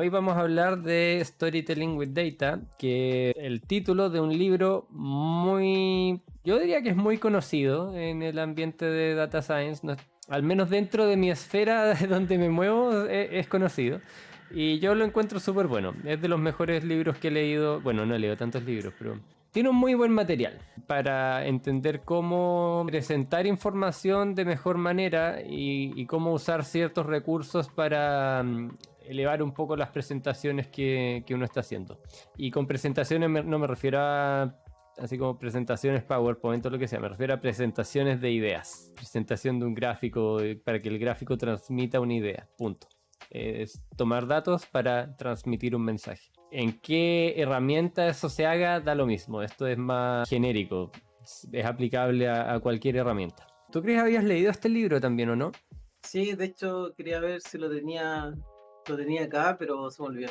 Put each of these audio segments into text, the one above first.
Hoy vamos a hablar de Storytelling with Data, que es el título de un libro yo diría que es muy conocido en el ambiente de Data Science, al menos dentro de mi esfera donde me muevo es conocido. Y yo lo encuentro súper bueno, es de los mejores libros que he leído, bueno, no he leído tantos libros, pero tiene un muy buen material para entender cómo presentar información de mejor manera y cómo usar ciertos recursos para elevar un poco las presentaciones que uno está haciendo. Y con presentaciones no me refiero a así como presentaciones PowerPoint o lo que sea, me refiero a presentaciones de ideas, presentación de un gráfico para que el gráfico transmita una idea, punto. Es tomar datos para transmitir un mensaje. En qué herramienta eso se haga da lo mismo, esto es más genérico, es aplicable a cualquier herramienta. ¿Tú crees que habías leído este libro también o no? Sí, de hecho quería ver si lo tenía acá, pero se me olvidó.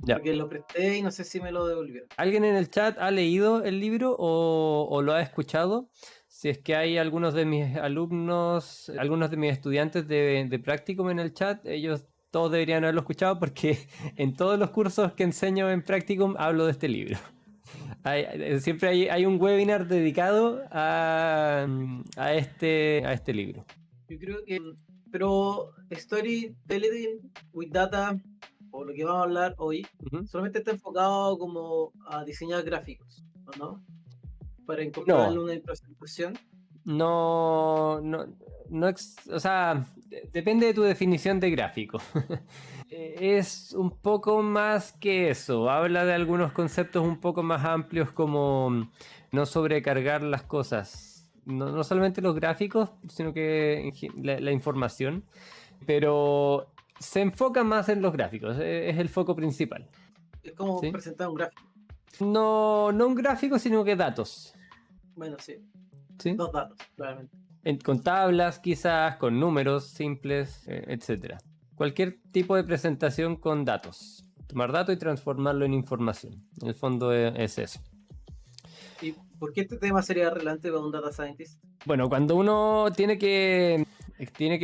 Ya. Porque lo presté y no sé si me lo devolvieron. ¿Alguien en el chat ha leído el libro o lo ha escuchado? Si es que hay algunos de mis alumnos, algunos de mis estudiantes de Practicum en el chat, ellos todos deberían haberlo escuchado porque en todos los cursos que enseño en Practicum hablo de este libro. Siempre hay un webinar dedicado a este libro. Yo creo que, pero Storytelling with Data, o lo que vamos a hablar hoy, Ujú. solamente está enfocado como a diseñar gráficos, ¿o no? Para incorporarlo No, en una presentación. no, no, o sea, depende de tu definición de gráfico. Es un poco más que eso. Habla de algunos conceptos un poco más amplios como no sobrecargar las cosas. No solamente los gráficos, sino que la información. Pero se enfoca más en los gráficos. Es el foco principal. Es como ¿Sí? presentar un gráfico. No un gráfico, sino que datos. Bueno, sí, ¿Sí? dos datos, claramente. Con tablas quizás, con números simples, etcétera. Cualquier tipo de presentación con datos. Tomar datos y transformarlo en información. En el fondo es eso. ¿Y por qué este tema sería relevante para un data scientist? Bueno, cuando uno tiene que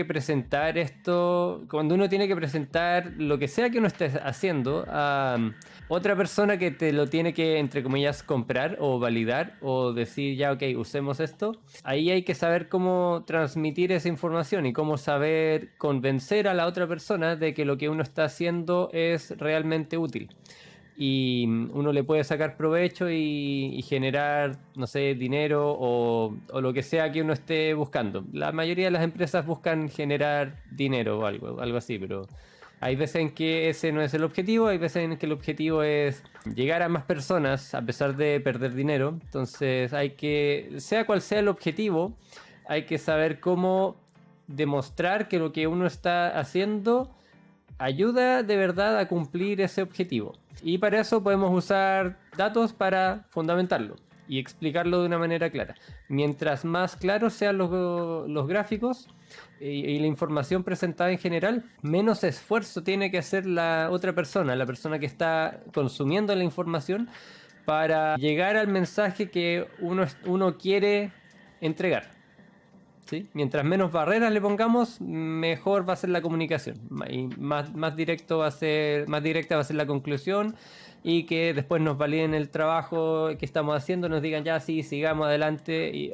presentar esto, cuando uno tiene que presentar lo que sea que uno esté haciendo a otra persona que te lo tiene que, entre comillas, comprar o validar o decir, ya, ok, usemos esto, ahí hay que saber cómo transmitir esa información y cómo saber convencer a la otra persona de que lo que uno está haciendo es realmente útil y uno le puede sacar provecho y generar, no sé, dinero o lo que sea que uno esté buscando. La mayoría de las empresas buscan generar dinero o algo así, pero hay veces en que ese no es el objetivo, hay veces en que el objetivo es llegar a más personas a pesar de perder dinero. Entonces sea cual sea el objetivo, hay que saber cómo demostrar que lo que uno está haciendo ayuda de verdad a cumplir ese objetivo. Y para eso podemos usar datos para fundamentarlo y explicarlo de una manera clara. Mientras más claros sean los gráficos y la información presentada en general, menos esfuerzo tiene que hacer la otra persona, la persona que está consumiendo la información, para llegar al mensaje que uno quiere entregar. ¿Sí? Mientras menos barreras le pongamos, mejor va a ser la comunicación. Y más directa va a ser la conclusión y que después nos validen el trabajo que estamos haciendo, nos digan ya sí, sigamos adelante.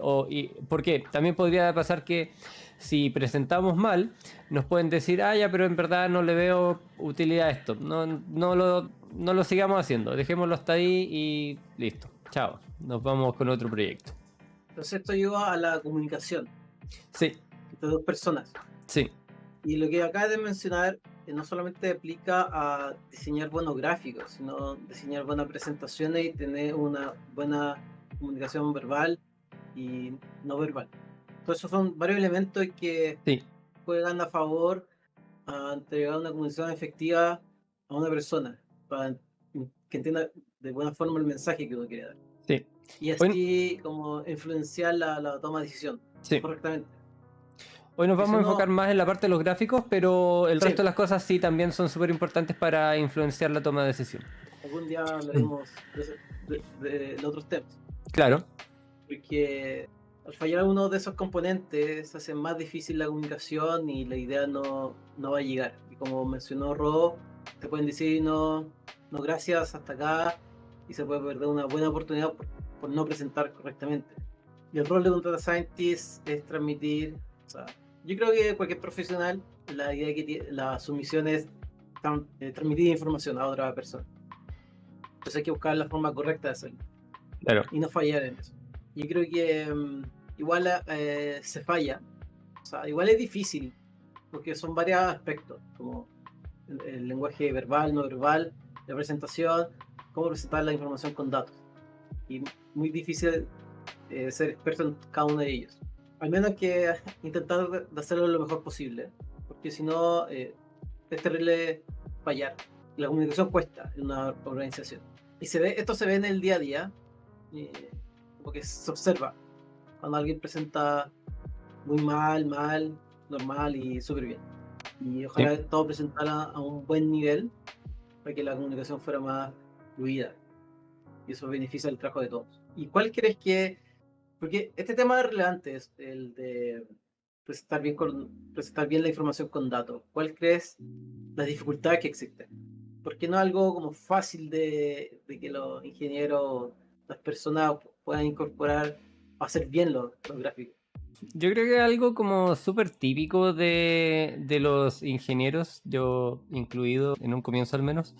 Porque también podría pasar que si presentamos mal, nos pueden decir, ya, pero en verdad no le veo utilidad a esto. No lo sigamos haciendo, dejémoslo hasta ahí y listo. Chao, nos vamos con otro proyecto. Entonces esto lleva a la comunicación Sí, entre dos personas. sí. Y lo que acabas de mencionar no solamente aplica a diseñar buenos gráficos, sino diseñar buenas presentaciones y tener una buena comunicación verbal y no verbal. Entonces esos son varios elementos que Sí, juegan a favor a entregar una comunicación efectiva a una persona, para que entienda de buena forma el mensaje que uno quiere dar. sí. Y Hoy, así como influenciar la toma de decisión sí. correctamente. Hoy nos Porque si vamos a enfocar uno, más en la parte de los gráficos, pero el resto sí, de las cosas sí también son súper importantes para influenciar la toma de decisión. algún día hablaremos de los otros temas. Claro, Porque al fallar uno de esos componentes hace más difícil la comunicación y la idea no va a llegar. Y como mencionó Ro, te pueden decir no, no gracias, hasta acá, y se puede perder una buena oportunidad por no presentar correctamente. Y el rol de un data scientist es transmitir, o sea, yo creo que cualquier profesional, la idea que tiene, su misión es transmitir información a otra persona. Entonces hay que buscar la forma correcta de hacerlo. Claro. Y no fallar en eso. Yo creo que igual se falla. O sea, igual es difícil, porque son varios aspectos, como el lenguaje verbal, no verbal, la presentación, cómo presentar la información con datos. Y muy difícil ser experto en cada uno de ellos. Al menos que intentar de hacerlo lo mejor posible, porque si no, es terrible fallar. La comunicación cuesta en una organización. Y esto se ve en el día a día, porque se observa cuando alguien presenta muy mal, normal y súper bien. Y ojalá todo presentara a un buen nivel para que la comunicación fuera más fluida. Y eso beneficia el trabajo de todos. ¿Y cuál crees que...? Porque este tema es relevante, es el de presentar bien la información con datos. ¿Cuál crees las dificultades que existen? Porque no es algo como fácil de que los ingenieros, las personas puedan incorporar o hacer bien los gráficos. Yo creo que algo como súper típico de los ingenieros, yo incluido en un comienzo al menos,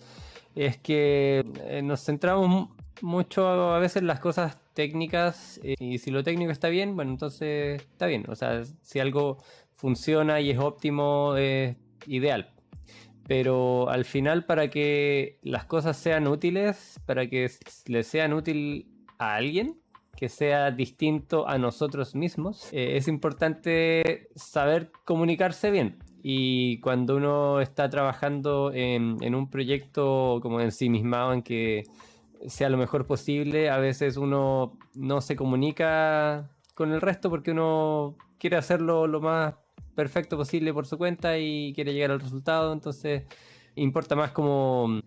es que nos centramos mucho a veces en las cosas técnicas, y si lo técnico está bien, bueno, entonces está bien. O sea, si algo funciona y es óptimo, es ideal. Pero al final, para que las cosas sean útiles, para que les sean útil a alguien que sea distinto a nosotros mismos, es importante saber comunicarse bien. Y cuando uno está trabajando en un proyecto como ensimismado en que sea lo mejor posible, a veces uno no se comunica con el resto porque uno quiere hacerlo lo más perfecto posible por su cuenta y quiere llegar al resultado. Entonces importa más como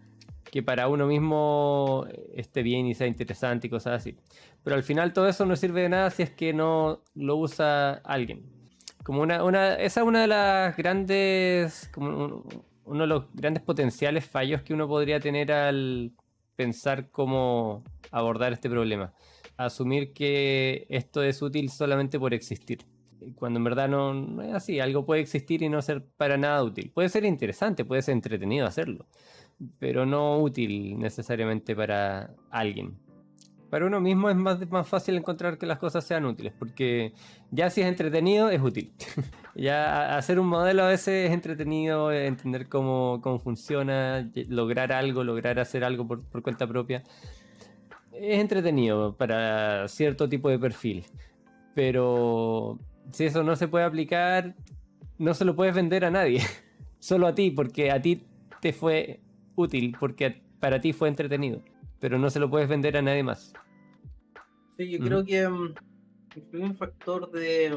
que para uno mismo esté bien y sea interesante y cosas así. Pero al final todo eso no sirve de nada si es que no lo usa alguien. Como esa es una de las grandes, como uno de los grandes potenciales fallos que uno podría tener al pensar cómo abordar este problema. Asumir que esto es útil solamente por existir, cuando en verdad no es así. Algo puede existir y no ser para nada útil. Puede ser interesante, puede ser entretenido hacerlo, pero no útil necesariamente para alguien. Para uno mismo es más fácil encontrar que las cosas sean útiles, porque ya si es entretenido, es útil. Ya hacer un modelo a veces es entretenido, entender cómo funciona, lograr algo, lograr hacer algo por cuenta propia. Es entretenido para cierto tipo de perfil, pero si eso no se puede aplicar, no se lo puedes vender a nadie. Solo a ti, porque a ti te fue útil, porque para ti fue entretenido, pero no se lo puedes vender a nadie más. Sí, yo creo que influye un factor de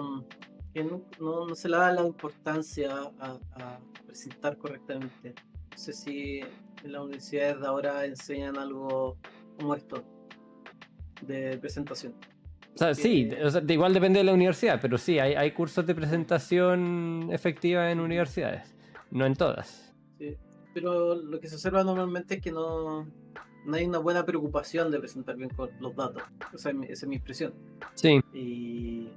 que no se le da la importancia a presentar correctamente. No sé si en las universidades de ahora enseñan algo como esto, de presentación. O sea, sí, o sea, igual depende de la universidad, pero sí, hay cursos de presentación efectiva en universidades, no en todas. Sí. Pero lo que se observa normalmente es que no hay una buena preocupación de presentar bien con los datos. O sea, esa es mi impresión. Sí. Y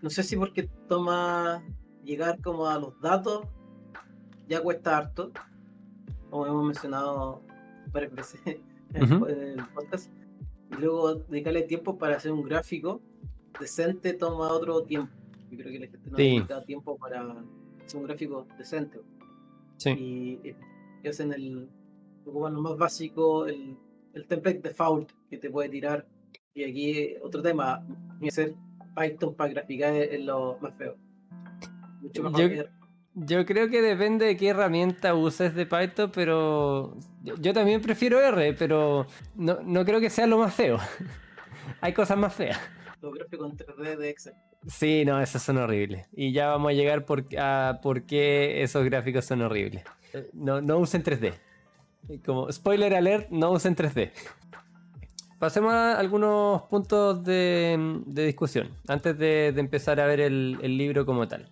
no sé si porque toma llegar como a los datos ya cuesta harto, como hemos mencionado varias veces en el podcast, y luego dedicarle tiempo para hacer un gráfico decente toma otro tiempo. Yo creo que la gente no Sí. dedica tiempo para hacer un gráfico decente. Sí. Y hacen ocupan lo más básico, el template default que te puede tirar. Y aquí otro tema, hacer Python para graficar es lo más feo. Mucho mejor. Yo creo que depende de qué herramienta uses de Python, pero yo también prefiero R, pero no creo que sea lo más feo. Hay cosas más feas. Los gráficos en 3D de Excel. Sí, no, esos son horribles. Y ya vamos a llegar a por qué esos gráficos son horribles. No usen 3D. Como spoiler alert, no usen 3D. Pasemos a algunos puntos de discusión antes de empezar a ver el libro como tal.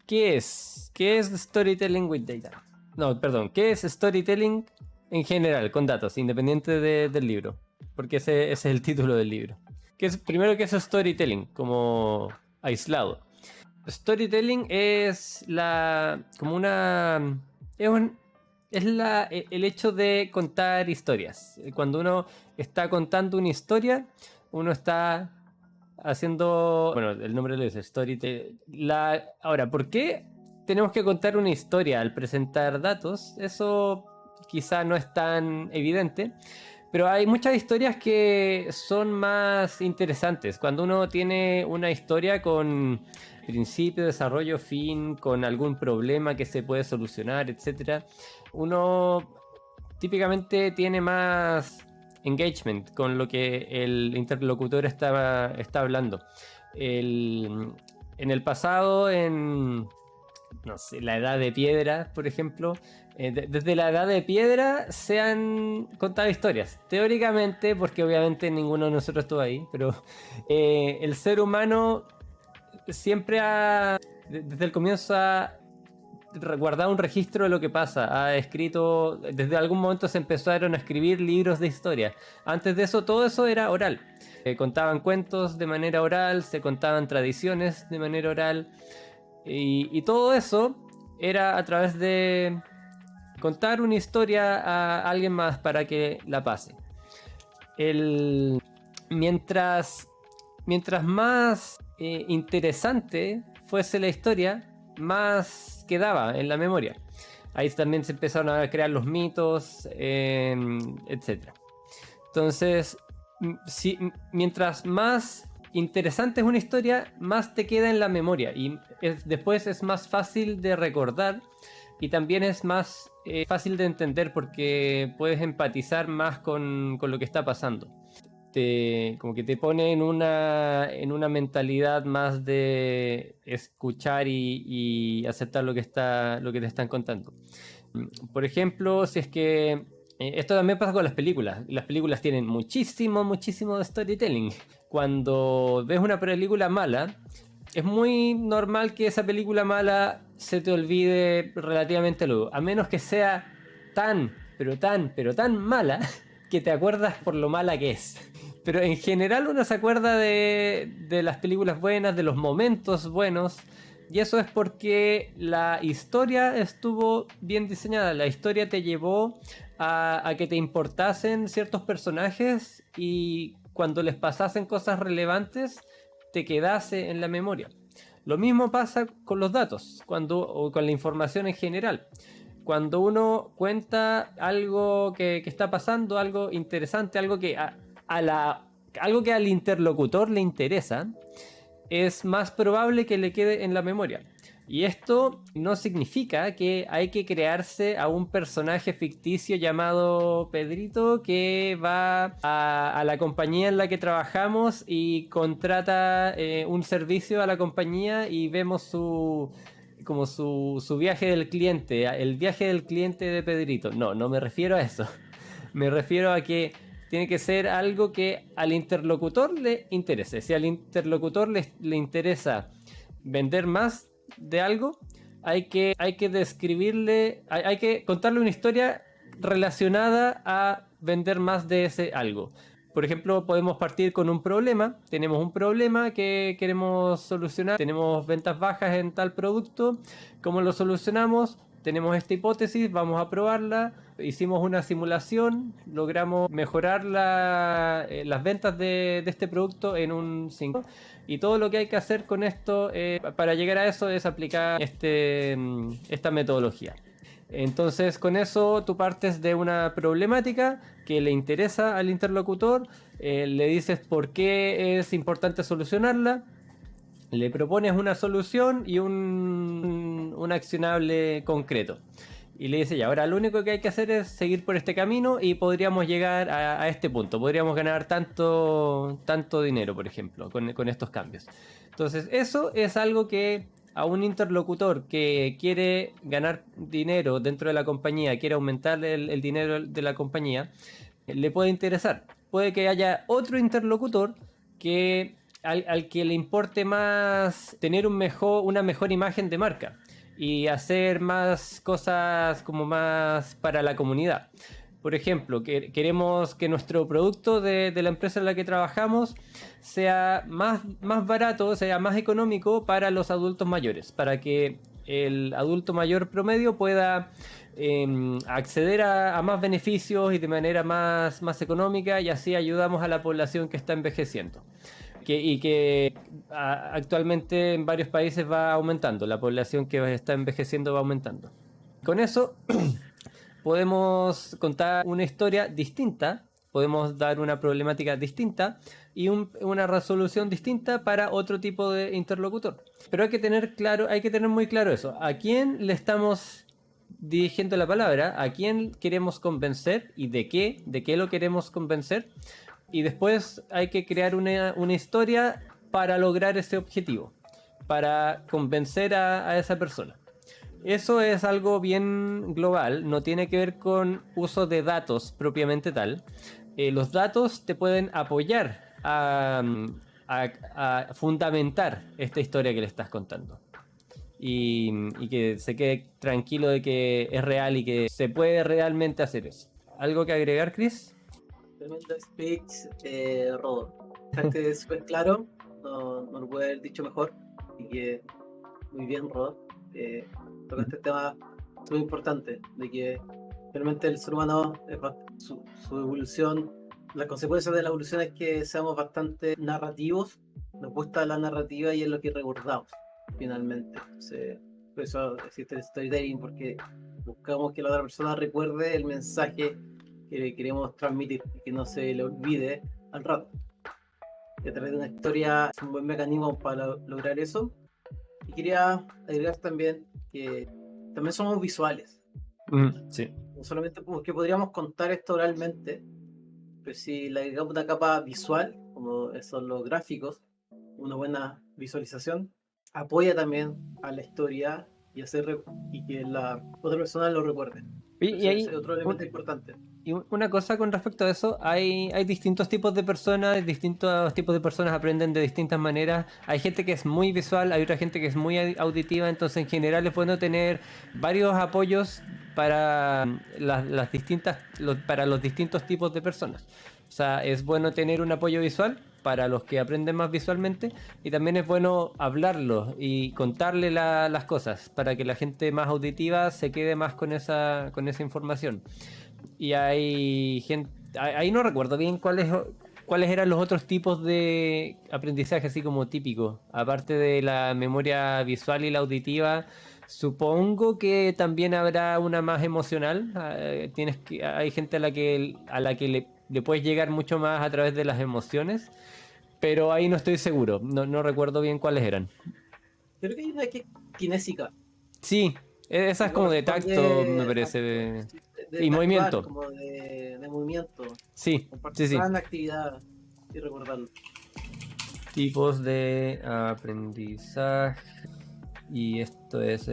¿Qué es? ¿Qué es Storytelling with Data? No, perdón. ¿Qué es storytelling en general, con datos, independiente del libro? Porque ese es el título del libro. Primero, ¿qué es storytelling? Como aislado. Storytelling es como una, el hecho de contar historias. Cuando uno está contando una historia, uno está haciendo, bueno, el nombre lo dice, storytelling. Ahora, ¿por qué tenemos que contar una historia al presentar datos? Eso quizá no es tan evidente. Pero hay muchas historias que son más interesantes. Cuando uno tiene una historia con principio, desarrollo, fin, con algún problema que se puede solucionar, etcétera, uno típicamente tiene más engagement con lo que el interlocutor está hablando. En el pasado, no sé, la edad de piedra, por ejemplo, desde la edad de piedra se han contado historias. Teóricamente, porque obviamente ninguno de nosotros estuvo ahí, pero el ser humano siempre desde el comienzo ha guardado un registro de lo que pasa. Ha escrito, desde algún momento se empezaron a escribir libros de historia. Antes de eso, todo eso era oral. Contaban cuentos de manera oral, se contaban tradiciones de manera oral. Y todo eso era a través de contar una historia a alguien más para que la pase. Mientras más interesante fuese la historia, más quedaba en la memoria. Ahí también se empezaron a crear los mitos, etc. Entonces, mientras más interesante es una historia, más te queda en la memoria y después es más fácil de recordar y también es más fácil de entender porque puedes empatizar más con lo que está pasando. Como que te pone en una mentalidad más de escuchar y aceptar lo que te están contando. Por ejemplo, si es que esto también pasa con las películas. Las películas tienen muchísimo de storytelling. Cuando ves una película mala, es muy normal que esa película mala se te olvide relativamente luego. A menos que sea pero tan mala que te acuerdas por lo mala que es. Pero en general uno se acuerda de las películas buenas, de los momentos buenos. Y eso es porque la historia estuvo bien diseñada. La historia te llevó a que te importasen ciertos personajes y cuando les pasasen cosas relevantes te quedase en la memoria. Lo mismo pasa con los datos o con la información en general. Cuando uno cuenta algo que está pasando, algo interesante, algo que algo que al interlocutor le interesa, es más probable que le quede en la memoria. Y esto no significa que hay que crearse a un personaje ficticio llamado Pedrito que va a la compañía en la que trabajamos y contrata un servicio a la compañía y vemos su viaje del cliente, el viaje del cliente de Pedrito. No me refiero a eso. Me refiero a que tiene que ser algo que al interlocutor le interese. Si al interlocutor le interesa vender más de algo, hay que describirle, hay que contarle una historia relacionada a vender más de ese algo. Por ejemplo, podemos partir con un problema. Tenemos un problema que queremos solucionar. Tenemos ventas bajas en tal producto. ¿Cómo lo solucionamos? Tenemos esta hipótesis, vamos a probarla. Hicimos una simulación, logramos mejorar las ventas de este producto en un 5. Y todo lo que hay que hacer con esto para llegar a eso es aplicar esta metodología. Entonces con eso tú partes de una problemática que le interesa al interlocutor, le dices por qué es importante solucionarla, le propones una solución y un accionable concreto. Y le dice, ya, ahora lo único que hay que hacer es seguir por este camino y podríamos llegar a este punto. Podríamos ganar tanto dinero, por ejemplo, con estos cambios. Entonces, eso es algo que a un interlocutor que quiere ganar dinero dentro de la compañía, quiere aumentar el dinero de la compañía, le puede interesar. Puede que haya otro interlocutor que al que le importe más tener una mejor imagen de marca. y hacer más cosas como más para la comunidad. Por ejemplo, queremos que nuestro producto de la empresa en la que trabajamos sea más barato, sea más económico para los adultos mayores, para que el adulto mayor promedio pueda acceder a más beneficios y de manera más económica, y así ayudamos a la población que está envejeciendo. Y que actualmente en varios países va aumentando, la población que está envejeciendo va aumentando. Con eso podemos contar una historia distinta, podemos dar una problemática distinta y una resolución distinta para otro tipo de interlocutor. Pero hay que tener claro, hay que tener muy claro eso. ¿A quién le estamos dirigiendo la palabra? ¿A quién queremos convencer? ¿Y de qué? ¿De qué lo queremos convencer? Y después hay que crear una historia para lograr ese objetivo, para convencer a esa persona. Eso es algo bien global, no tiene que ver con uso de datos propiamente tal. Los datos te pueden apoyar a fundamentar esta historia que le estás contando. Y que se quede tranquilo de que es real y que se puede realmente hacer eso. ¿Algo que agregar, Chris? Tremendo speech, Rodo. Dejaste súper claro, no lo pude haber dicho mejor. Y que muy bien, Rodo. Tocaste tema muy importante, de que realmente el ser humano, su evolución, las consecuencias de la evolución es que seamos bastante narrativos, nos gusta la narrativa y es lo que recordamos, finalmente. Entonces, por eso existe el storytelling, porque buscamos que la otra persona recuerde el mensaje que le queremos transmitir y que no se le olvide al rato. Y a través de una historia es un buen mecanismo para lograr eso. Y quería agregar también que también somos visuales. Sí. No solamente porque podríamos contar esto oralmente, pero si le agregamos una capa visual, como son los gráficos, una buena visualización, apoya también a la historia y que la otra persona lo recuerde. Y Ese es ahí, otro elemento importante. y una cosa con respecto a eso, hay distintos tipos de personas, distintos tipos de personas aprenden de distintas maneras. Hay gente que es muy visual, hay otra gente que es muy auditiva, entonces en general es bueno tener varios apoyos para las distintas, para los distintos tipos de personas. O sea, es bueno tener un apoyo visual para los que aprenden más visualmente, y también es bueno hablarlo y contarle las cosas para que la gente más auditiva se quede más con esa información. Y hay gente, ahí no recuerdo bien cuáles eran los otros tipos de aprendizaje así como típicos, aparte de la memoria visual y la auditiva. Supongo que también habrá una más emocional. Hay gente a la que le puedes llegar mucho más a través de las emociones, pero ahí no estoy seguro, no recuerdo bien cuáles eran. Creo que hay una que es kinésica, Sí, esa que es como de tacto, me corresponde parece. de Y actuar, movimiento. como de movimiento, Sí, como sí, sí. participar en la actividad y recordarlo. Tipos de aprendizaje. Y esto es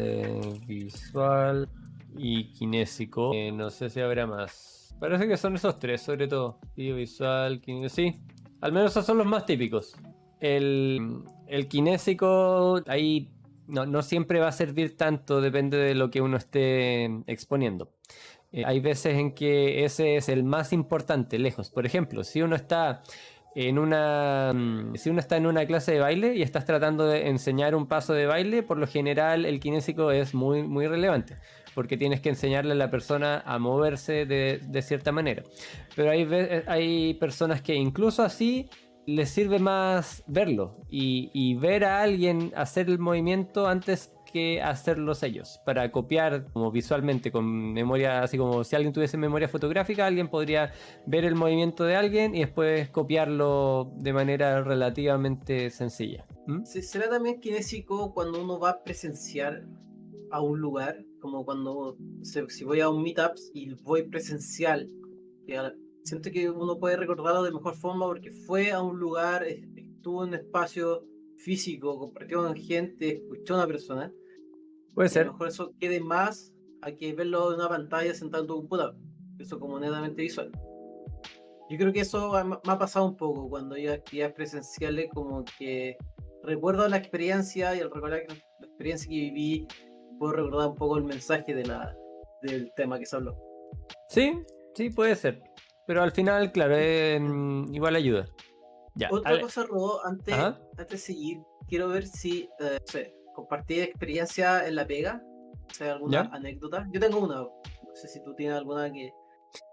visual y kinésico. No sé si habrá más. Parece que son esos tres, sobre todo. Visual, kinésico. Sí, al menos esos son los más típicos. El kinésico, ahí no siempre va a servir tanto, depende de lo que uno esté exponiendo. Hay veces en que ese es el más importante, lejos. Por ejemplo, si uno está en una clase de baile y estás tratando de enseñar un paso de baile, por lo general el kinésico es muy relevante, porque tienes que enseñarle a la persona a moverse de cierta manera. Pero hay personas que incluso así les sirve más verlo y ver a alguien hacer el movimiento antes que hacerlos ellos, para copiar como visualmente con memoria, así como si alguien tuviese memoria fotográfica, alguien podría ver el movimiento de alguien y después copiarlo de manera relativamente sencilla. ¿Mm? ¿Será también kinésico cuando uno va a presenciar a un lugar? Como cuando, si voy a un meetup y voy presencial, que siento que uno puede recordarlo de mejor forma porque fue a un lugar, estuvo en un espacio físico, compartió con gente, escuchó a una persona, Puede y a lo ser. mejor eso quede más a que verlo en una pantalla sentado en tu computador. Eso como netamente visual. Yo creo que eso me ha pasado un poco cuando yo actividades presenciales, como que recuerdo la experiencia y al recordar la experiencia que viví puedo recordar un poco el mensaje del tema que se habló. Sí, sí, puede ser. Pero al final, claro, igual ayuda. Ya, Otra cosa, Rodo, ajá, antes de seguir, quiero ver si, no sé, compartí experiencia en la pega, o sea, alguna ya, anécdota. Yo tengo una, no sé si tú tienes alguna que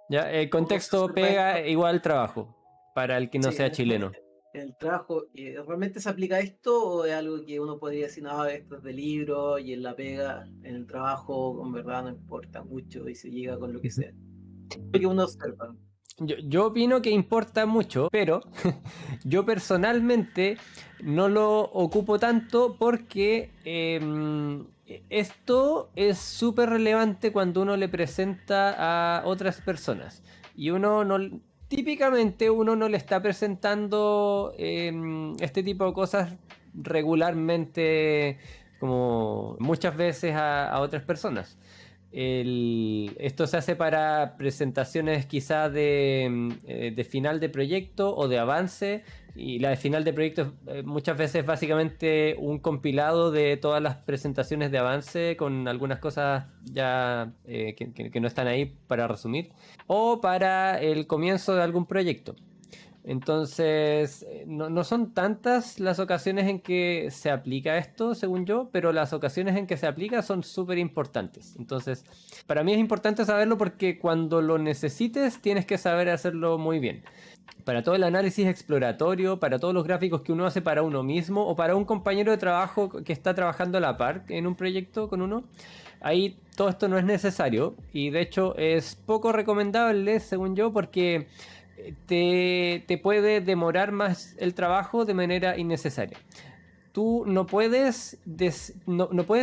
ya. cómo se Contexto observa pega esto. igual trabajo, para el que no Sí, sea chileno. en el trabajo, ¿realmente se aplica esto o es algo que uno podría decir, no, esto es de libro y en la pega, en el trabajo, en verdad no importa mucho y se llega con lo que sea? Lo que uno observa. Yo opino que importa mucho, pero yo personalmente no lo ocupo tanto porque esto es súper relevante cuando uno le presenta a otras personas. Y uno no, típicamente uno no le está presentando este tipo de cosas regularmente, como muchas veces a otras personas. Esto se hace para presentaciones quizás de final de proyecto o de avance. Y la de final de proyecto muchas veces es básicamente un compilado de todas las presentaciones de avance con algunas cosas ya que no están ahí para resumir. O para el comienzo de algún proyecto. Entonces, no son tantas las ocasiones en que se aplica esto, según yo, pero las ocasiones en que se aplica son súper importantes. Entonces, para mí es importante saberlo porque cuando lo necesites tienes que saber hacerlo muy bien. Para todo el análisis exploratorio, para todos los gráficos que uno hace para uno mismo o para un compañero de trabajo que está trabajando a la par en un proyecto con uno, ahí todo esto no es necesario y de hecho es poco recomendable, según yo, porque te puede demorar más el trabajo de manera innecesaria. Tú no puedes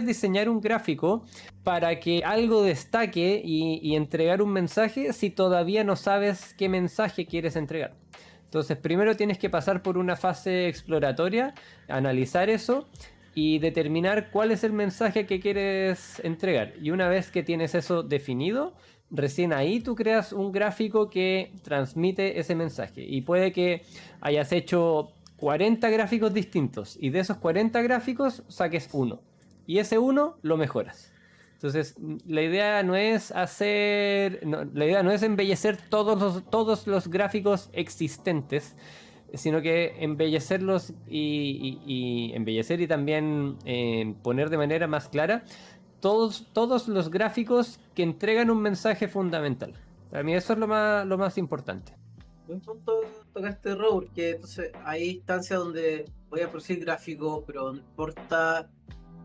diseñar un gráfico para que algo destaque y entregar un mensaje si todavía no sabes qué mensaje quieres entregar. Entonces, primero tienes que pasar por una fase exploratoria, analizar eso y determinar cuál es el mensaje que quieres entregar. Y una vez que tienes eso definido, recién ahí tú creas un gráfico que transmite ese mensaje. Y puede que hayas hecho 40 gráficos distintos y de esos 40 gráficos saques uno. Y ese uno lo mejoras. Entonces, la idea no es la idea no es embellecer todos los gráficos existentes, sino que embellecerlos y embellecer y también poner de manera más clara todos los gráficos que entregan un mensaje fundamental. Para mí eso es lo más importante. Buen punto tocaste, Raúl, porque entonces hay instancias donde voy a producir gráficos, pero no importa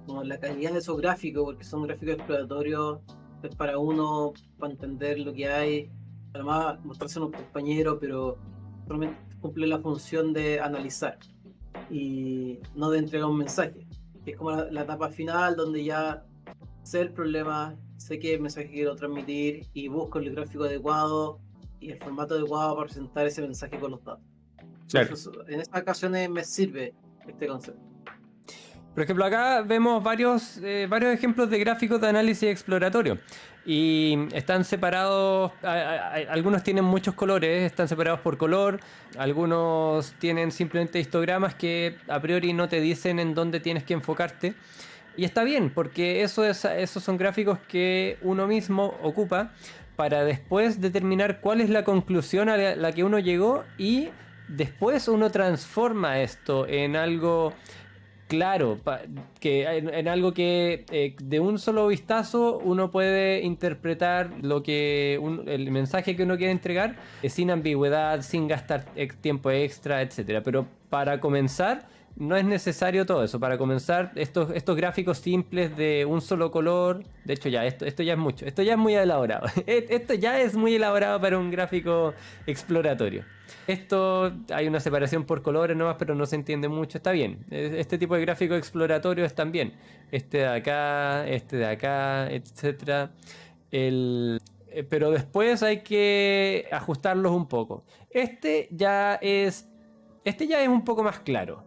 como la calidad de esos gráficos, porque son gráficos exploratorios, es para uno, para entender lo que hay, además mostrarse a un compañero, pero solamente cumple la función de analizar y no de entregar un mensaje, que es como la etapa final donde ya sé el problema, sé qué mensaje quiero transmitir y busco el gráfico adecuado y el formato adecuado para presentar ese mensaje con los datos. Claro. Entonces, en estas ocasiones me sirve este concepto. Por ejemplo, acá vemos varios ejemplos de gráficos de análisis exploratorio. Y están separados, algunos tienen muchos colores, están separados por color, algunos tienen simplemente histogramas que a priori no te dicen en dónde tienes que enfocarte. Y está bien, porque esos son gráficos que uno mismo ocupa para después determinar cuál es la conclusión a la que uno llegó y después uno transforma esto en algo claro, en algo que de un solo vistazo uno puede interpretar el mensaje que uno quiere entregar sin ambigüedad, sin gastar tiempo extra, etcétera. Pero para comenzar, no es necesario todo eso. Para comenzar, estos gráficos simples de un solo color, de hecho ya, esto ya es mucho, esto ya es muy elaborado. Esto ya es muy elaborado para un gráfico exploratorio. Esto hay una separación por colores nomás, pero no se entiende mucho. Está bien. Este tipo de gráfico exploratorio están bien. Este de acá, etcétera. Pero después hay que ajustarlos un poco. Este ya es un poco más claro.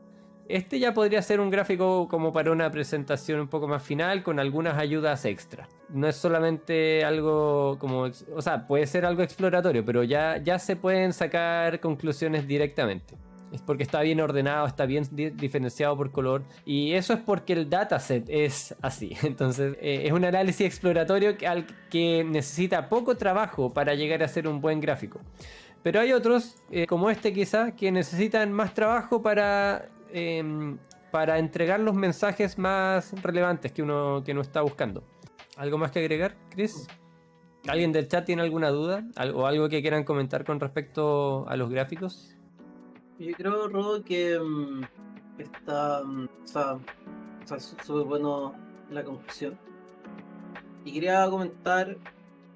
Este ya podría ser un gráfico como para una presentación un poco más final con algunas ayudas extra. No es solamente algo como, o sea, puede ser algo exploratorio, pero ya se pueden sacar conclusiones directamente. es porque está bien ordenado, está bien diferenciado por color, y eso es porque el dataset es así. Entonces es un análisis exploratorio que necesita poco trabajo para llegar a ser un buen gráfico. Pero hay otros, como este quizá, que necesitan más trabajo para entregar los mensajes más relevantes que uno está buscando. ¿Algo más que agregar, Chris? ¿Alguien del chat tiene alguna duda? ¿O algo que quieran comentar con respecto a los gráficos? Yo creo, Rodo, que está, súper bueno la conclusión. Y quería comentar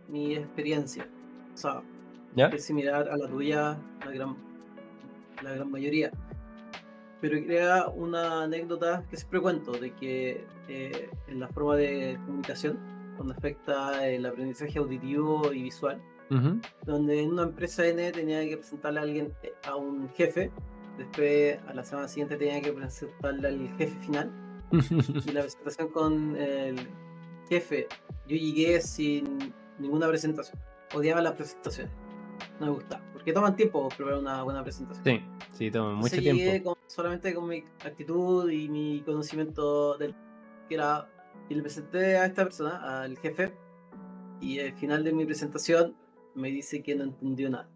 mi experiencia. O sea, ¿Ya? que es similar a la tuya, la gran mayoría. Pero crea una anécdota que siempre cuento, de que en la forma de comunicación, cuando afecta el aprendizaje auditivo y visual, Ujú. donde en una empresa N tenía que presentarle a alguien, a un jefe, después a la semana siguiente tenía que presentarle al jefe final, y la presentación con el jefe, yo llegué sin ninguna presentación, odiaba las presentaciones, no me gustaba, porque toman tiempo preparar una buena presentación. Sí, sí, toma mucho Entonces tiempo. llegué solamente con mi actitud y mi conocimiento del que era, y le presenté a esta persona, al jefe, y al final de mi presentación me dice que no entendió nada.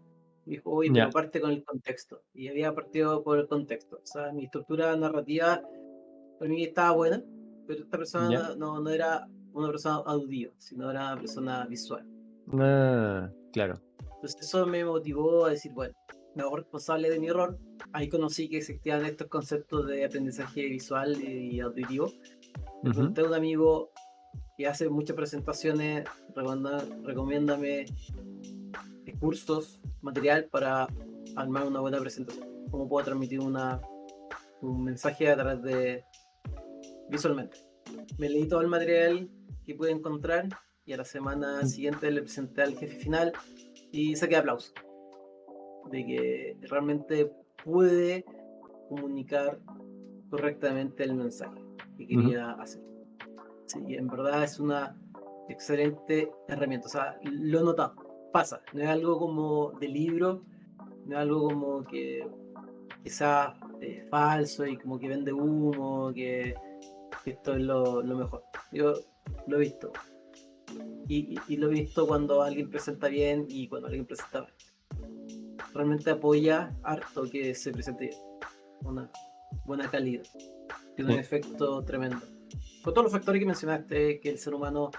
Me dijo, oye, pero Ya, parte con el contexto. Y había partido por el contexto. O sea, mi estructura narrativa para mí estaba buena, pero esta ya. persona no era una persona auditiva, sino era una persona visual. Ah, claro. Entonces eso me motivó a decir, bueno, me hago responsable de mi error. Ahí conocí que existían estos conceptos de aprendizaje visual y auditivo. Le Ujú. pregunté a un amigo que hace muchas presentaciones, recomiéndame cursos, material para armar una buena presentación. Cómo puedo transmitir un mensaje a través de visualmente. Me leí todo el material que pude encontrar y a la semana siguiente le presenté al jefe final y saqué aplausos de que realmente pude comunicar correctamente el mensaje que Ujú. quería hacer. Sí, en verdad es una excelente herramienta. O sea, lo he notado, pasa. No es algo como de libro, no es algo como que sea falso y como que vende humo, que esto es lo mejor. Yo lo he visto. Y lo he visto cuando alguien presenta bien y cuando alguien presenta mal. Realmente apoya harto que se presente bien. Una buena calidad. Tiene un Sí. efecto tremendo. Con todos los factores que mencionaste, que el ser humano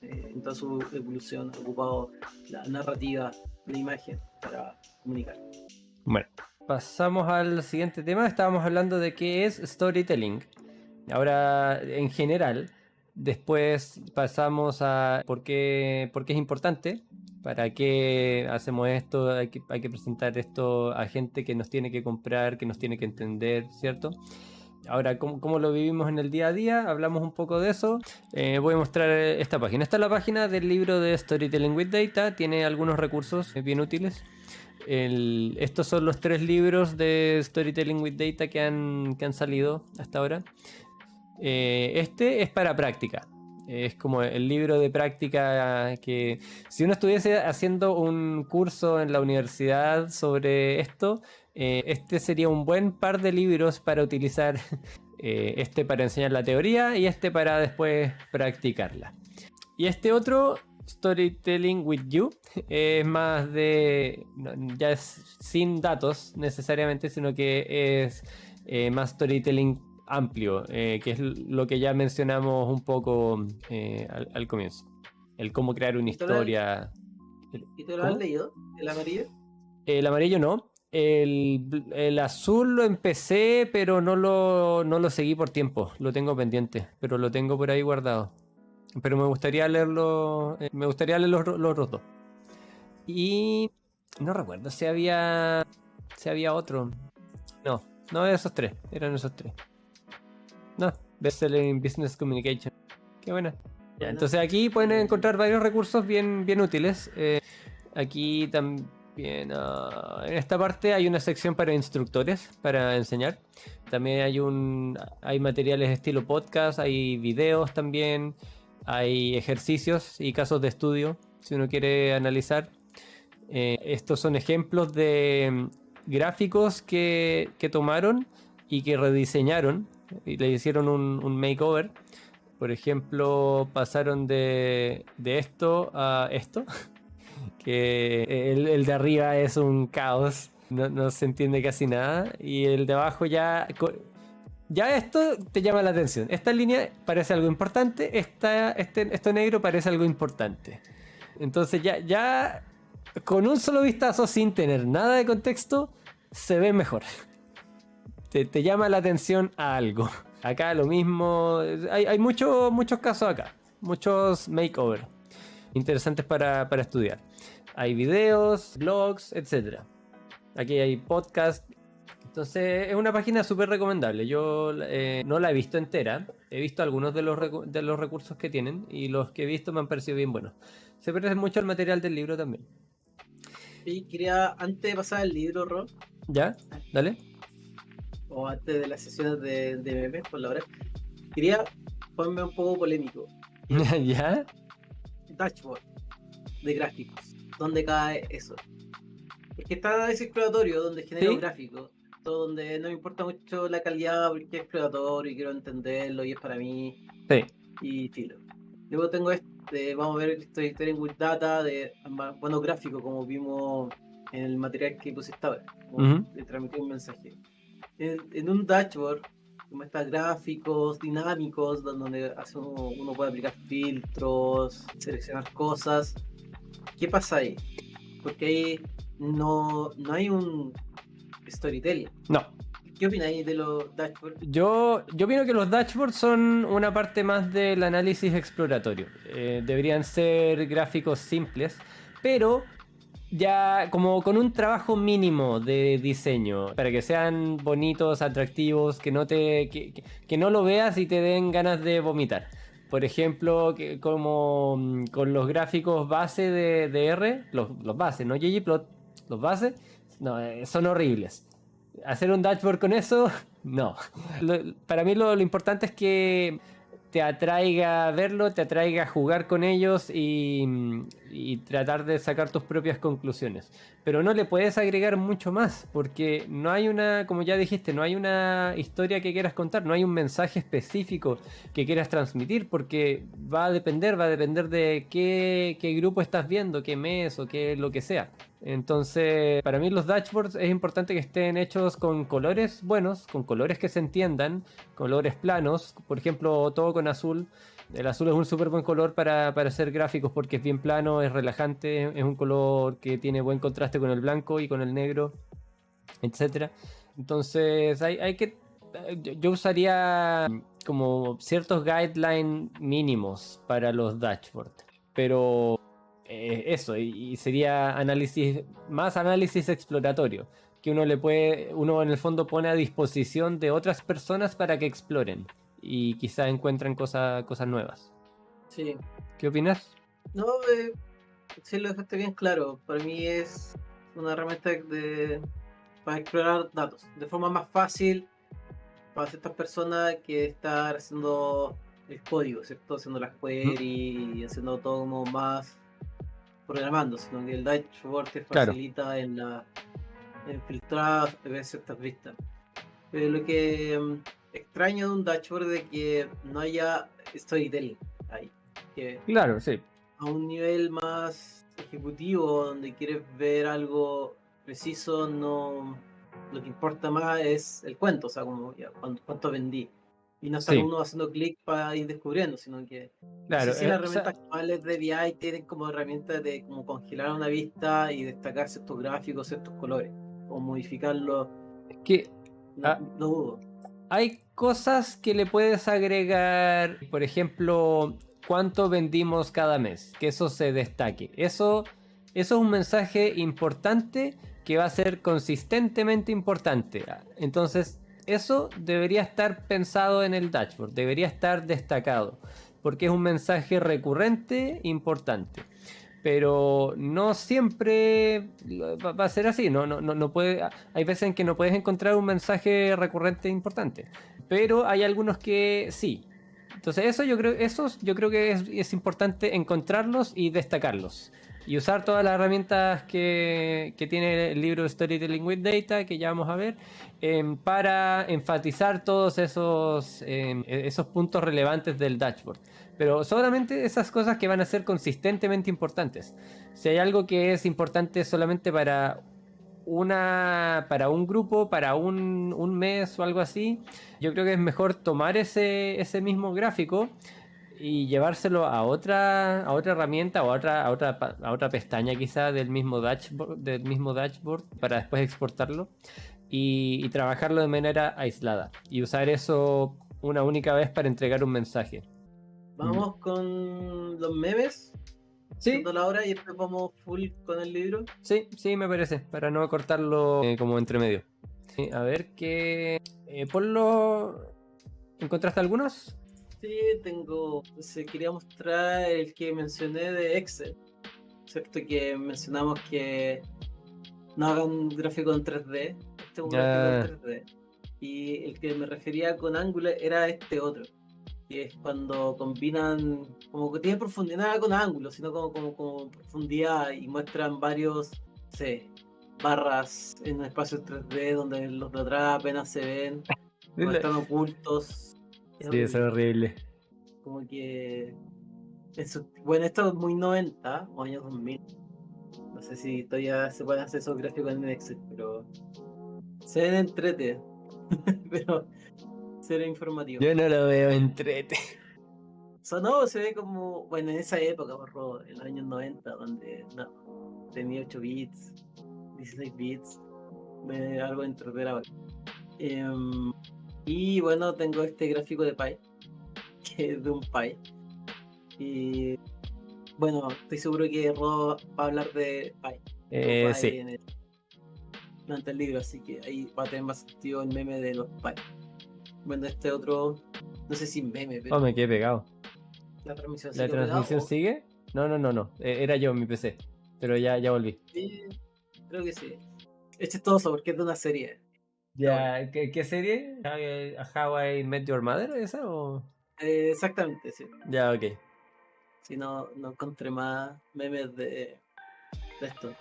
en toda su evolución ha ocupado la narrativa, la imagen para comunicar. Bueno, pasamos al siguiente tema. Estábamos hablando de qué es storytelling. Ahora, en general, después pasamos a por qué es importante, para qué hacemos esto, hay que presentar esto a gente que nos tiene que comprar, que nos tiene que entender, ¿cierto? Ahora, ¿cómo lo vivimos en el día a día? Hablamos un poco de eso. Voy a mostrar esta página. Esta es la página del libro de Storytelling with Data. Tiene algunos recursos bien útiles. Estos son los 3 libros de Storytelling with Data que han salido hasta ahora. Este es para práctica. Es como el libro de práctica que si uno estuviese haciendo un curso en la universidad sobre esto, este sería un buen par de libros para utilizar, este para enseñar la teoría y este para después practicarla. Y este otro, Storytelling with You, es más ya es sin datos necesariamente, sino que es más storytelling amplio, que es lo que ya mencionamos un poco al comienzo. El cómo crear una ¿Y tú lo, historia. y tú lo has ¿Cómo? leído? ¿El amarillo? El amarillo no. El azul lo empecé, pero no lo seguí por tiempo. Lo tengo pendiente, pero lo tengo por ahí guardado. Pero me gustaría leerlo. Me gustaría leer los otros dos. Y no recuerdo si había otro. No, no esos 3. Eran esos 3. No, Bestselling Business Communication. Qué buena. Ya, Bueno, entonces aquí pueden encontrar varios recursos bien, bien útiles. Aquí también, en esta parte hay una sección para instructores, para enseñar. También hay materiales estilo podcast, hay videos también, hay ejercicios y casos de estudio, si uno quiere analizar. Estos son ejemplos gráficos que tomaron y que rediseñaron y le hicieron un makeover. Por ejemplo, pasaron de esto a esto, que el de arriba es un caos, no se entiende casi nada, y el de abajo ya esto te llama la atención. Esta línea parece algo importante, esto negro parece algo importante. Entonces ya con un solo vistazo, sin tener nada de contexto, se ve mejor. Te llama la atención a algo. Acá lo mismo. Hay muchos casos acá. Muchos makeover. Interesantes para estudiar. Hay videos, blogs, etc. Aquí hay podcast. Entonces es una página súper recomendable. Yo no la he visto entera. He visto algunos de los recursos que tienen. Y los que he visto me han parecido bien buenos. Se parece mucho al material del libro también. Y quería, antes de pasar al libro, Ron, ¿Ya? Dale. o antes de las sesiones de memes, por la hora, quería ponerme un poco polémico. ¿Ya? Dashboard de gráficos. ¿Dónde cae eso? Porque está ese exploratorio donde genero ¿Sí? gráficos, todo donde no me importa mucho la calidad porque es exploratorio y quiero entenderlo y es para mí Sí. y filo. Luego tengo vamos a ver storytelling with data de buenos gráficos como vimos en el material que puse esta vez, como de transmitir un mensaje. En un dashboard, como está gráficos dinámicos, donde uno puede aplicar filtros, seleccionar cosas. ¿Qué pasa ahí? Porque ahí no hay un storytelling. No. ¿Qué opináis de los dashboards? Yo opino que los dashboards son una parte más del análisis exploratorio. Deberían ser gráficos simples, pero ya como con un trabajo mínimo de diseño, para que sean bonitos, atractivos, que no lo veas y te den ganas de vomitar. Por ejemplo, como con los gráficos base de R, los bases, no ggplot, los bases, no, son horribles. Hacer un dashboard con eso, no. Para mí lo importante es que te atraiga verlo, te atraiga jugar con ellos y tratar de sacar tus propias conclusiones. Pero no le puedes agregar mucho más, porque no hay como ya dijiste, no hay una historia que quieras contar, no hay un mensaje específico que quieras transmitir, porque va a depender de qué grupo estás viendo, qué mes o qué lo que sea. Entonces, para mí los dashboards es importante que estén hechos con colores buenos, con colores que se entiendan, colores planos, por ejemplo, todo con azul. El azul es un súper buen color para hacer gráficos porque es bien plano, es relajante, es un color que tiene buen contraste con el blanco y con el negro, etc. Entonces, hay que... Yo usaría como ciertos guidelines mínimos para los dashboards, pero... eso, y sería más análisis exploratorio, que uno en el fondo pone a disposición de otras personas para que exploren y quizás encuentren cosas nuevas. Sí. ¿Qué opinas? No, sí lo dejaste bien claro. Para mí es una herramienta para explorar datos de forma más fácil para ciertas personas que estar haciendo el código, ¿cierto? Haciendo las queries y haciendo todo como más programando, sino que el dashboard te Claro. facilita en filtrar ciertas vistas. Pero lo que extraño de un dashboard es de que no haya storytelling ahí. Que Claro, sí. a un nivel más ejecutivo, donde quieres ver algo preciso, no lo que importa más es el cuento, o sea, como ya, cuánto vendí. Y no estar Sí, uno haciendo clic para ir descubriendo, sino que no claro. sé si las herramientas actuales de BI tienen como herramientas de como congelar una vista y destacar ciertos gráficos, ciertos colores, o modificarlo. Que No dudo. hay cosas que le puedes agregar, por ejemplo, cuánto vendimos cada mes, que eso se destaque. Eso es un mensaje importante que va a ser consistentemente importante. Entonces, eso debería estar pensado en el dashboard, debería estar destacado, porque es un mensaje recurrente importante. Pero no siempre va a ser así, no puede, hay veces en que no puedes encontrar un mensaje recurrente importante, pero hay algunos que sí. Entonces yo creo que es importante encontrarlos y destacarlos. y usar todas las herramientas que tiene el libro Storytelling with Data, que ya vamos a ver, para enfatizar todos esos puntos relevantes del dashboard. Pero solamente esas cosas que van a ser consistentemente importantes. Si hay algo que es importante solamente para un grupo, para un mes o algo así, yo creo que es mejor tomar ese mismo gráfico y llevárselo a otra herramienta o a otra pestaña quizá del mismo dashboard para después exportarlo y trabajarlo de manera aislada y usar eso una única vez para entregar un mensaje. Vamos con los memes, Sí, siendo la hora, y después vamos full con el libro. sí, sí, me parece, para no cortarlo como entre medio. Sí, a ver qué... ponlo... ¿Encontraste algunos? Sí, tengo. Quería mostrar el que mencioné de Excel. ¿Cierto? Que mencionamos que no hagan gráfico en 3D. Este es un gráfico en Ah, 3D. Y el que me refería con Angular era este otro. Que es cuando combinan, como que tiene profundidad, nada con ángulos, sino como profundidad y muestran varios, no sé, barras en un espacio 3D donde los de atrás apenas se ven, o están ocultos. Es sí, eso horrible. es horrible. Como que bueno, esto es muy 90 o años 2000. No sé si todavía se pueden hacer esos gráficos en Excel, pero se ven entrete, pero será informativo. Yo no lo veo entrete. O sea, no, se ve como, bueno, en esa época, borró, en los años 90, donde no, tenía 8 bits, 16 bits, algo dentro de la y bueno, tengo este gráfico de Pi, que es de un Pi. Y bueno, estoy seguro que Ro va a hablar de Pi. Sí. Durante el libro, así que ahí va a tener más sentido el meme de los Pi. Bueno, este otro, no sé si meme, Oh, pero me quedé pegado. la transmisión ¿La sigue pegada. transmisión sigue? No, no, no, no. Era yo, mi PC. Pero ya volví. Sí, creo que sí. Es chistoso porque es de una serie. Está bueno. Ya, ¿qué serie? ¿How I Met Your Mother? ¿Esa o...? Exactamente, sí. Ya, ok. Si no, no encontré más memes de esto.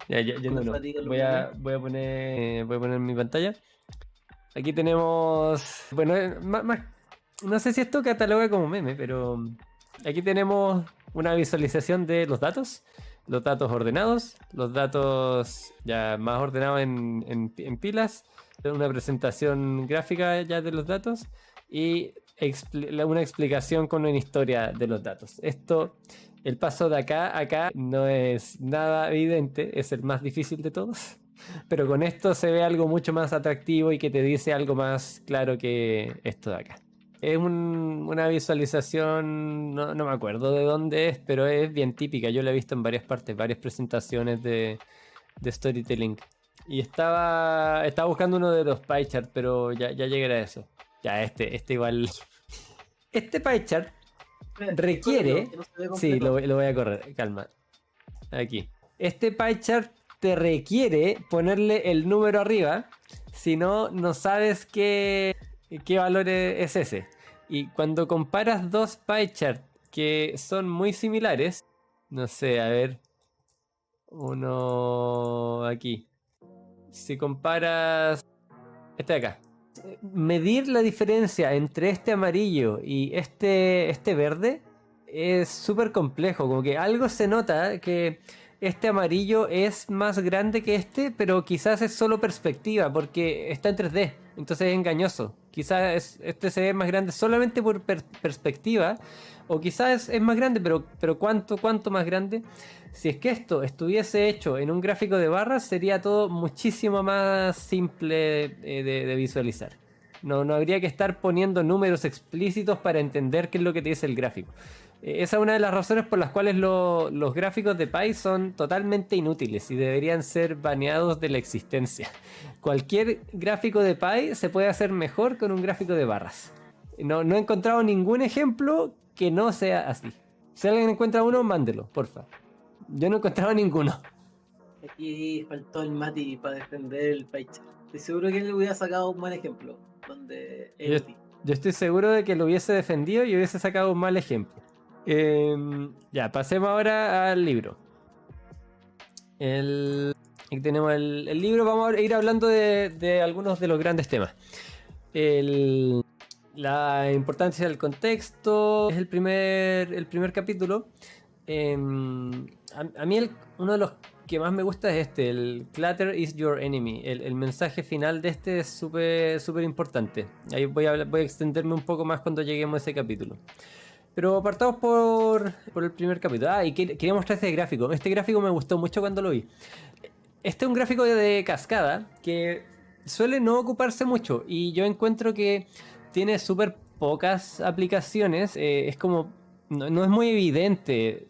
Ya, ya Con no, el no. fatiga los memes. Voy a poner mi pantalla. Aquí tenemos... Bueno, no sé si esto cataloga como meme, pero aquí tenemos una visualización de los datos ordenados, los datos ya más ordenados en pilas, una presentación gráfica ya de los datos y una explicación con una historia de los datos. El paso de acá a acá no es nada evidente, es el más difícil de todos. Pero con esto se ve algo mucho más atractivo y que te dice algo más claro que esto de acá. Es una visualización, no me acuerdo de dónde es, pero es bien típica. Yo la he visto en varias partes, varias presentaciones de storytelling. Y estaba buscando uno de los pie chart, pero ya llegaré a eso. Ya, este igual. Este pie chart Córrelo, requiere. que no se ve Sí, completo. lo voy a correr, calma. Aquí. Este pie chart te requiere ponerle el número arriba, si no, no sabes qué valor es ese. Y cuando comparas dos pie charts que son muy similares, no sé, a ver, uno aquí. Si comparas este de acá, medir la diferencia entre este amarillo y este verde es súper complejo, como que algo se nota que este amarillo es más grande que este, pero quizás es solo perspectiva porque está en 3D, entonces es engañoso. Quizás este se ve más grande solamente por perspectiva, o quizás es más grande, pero ¿cuánto más grande? Si es que esto estuviese hecho en un gráfico de barras, sería todo muchísimo más simple de visualizar. No habría que estar poniendo números explícitos para entender qué es lo que te dice el gráfico. Esa es una de las razones por las cuales los gráficos de Pi son totalmente inútiles y deberían ser baneados de la existencia. Cualquier gráfico de Pi se puede hacer mejor con un gráfico de barras. No he encontrado ningún ejemplo que no sea así. Si alguien encuentra uno, mándelo, porfa. Yo no he encontrado ninguno. Aquí faltó el Mati para defender el Paicha. Estoy seguro que él le hubiera sacado un buen ejemplo, donde es Yo, útil. yo estoy seguro de que lo hubiese defendido y hubiese sacado un mal ejemplo. Ya, pasemos ahora al libro. Aquí tenemos el libro, vamos a ir hablando de algunos de los grandes temas. La importancia del contexto es el primer capítulo. A mí uno de los que más me gusta es el Clutter is your enemy. El mensaje final de este es súper importante. Ahí voy a extenderme un poco más cuando lleguemos a ese capítulo. Pero partamos por el primer capítulo. Y quería mostrar este gráfico. Este gráfico me gustó mucho cuando lo vi. Este es un gráfico de cascada que suele no ocuparse mucho. Y yo encuentro que tiene súper pocas aplicaciones. Es como... No es muy evidente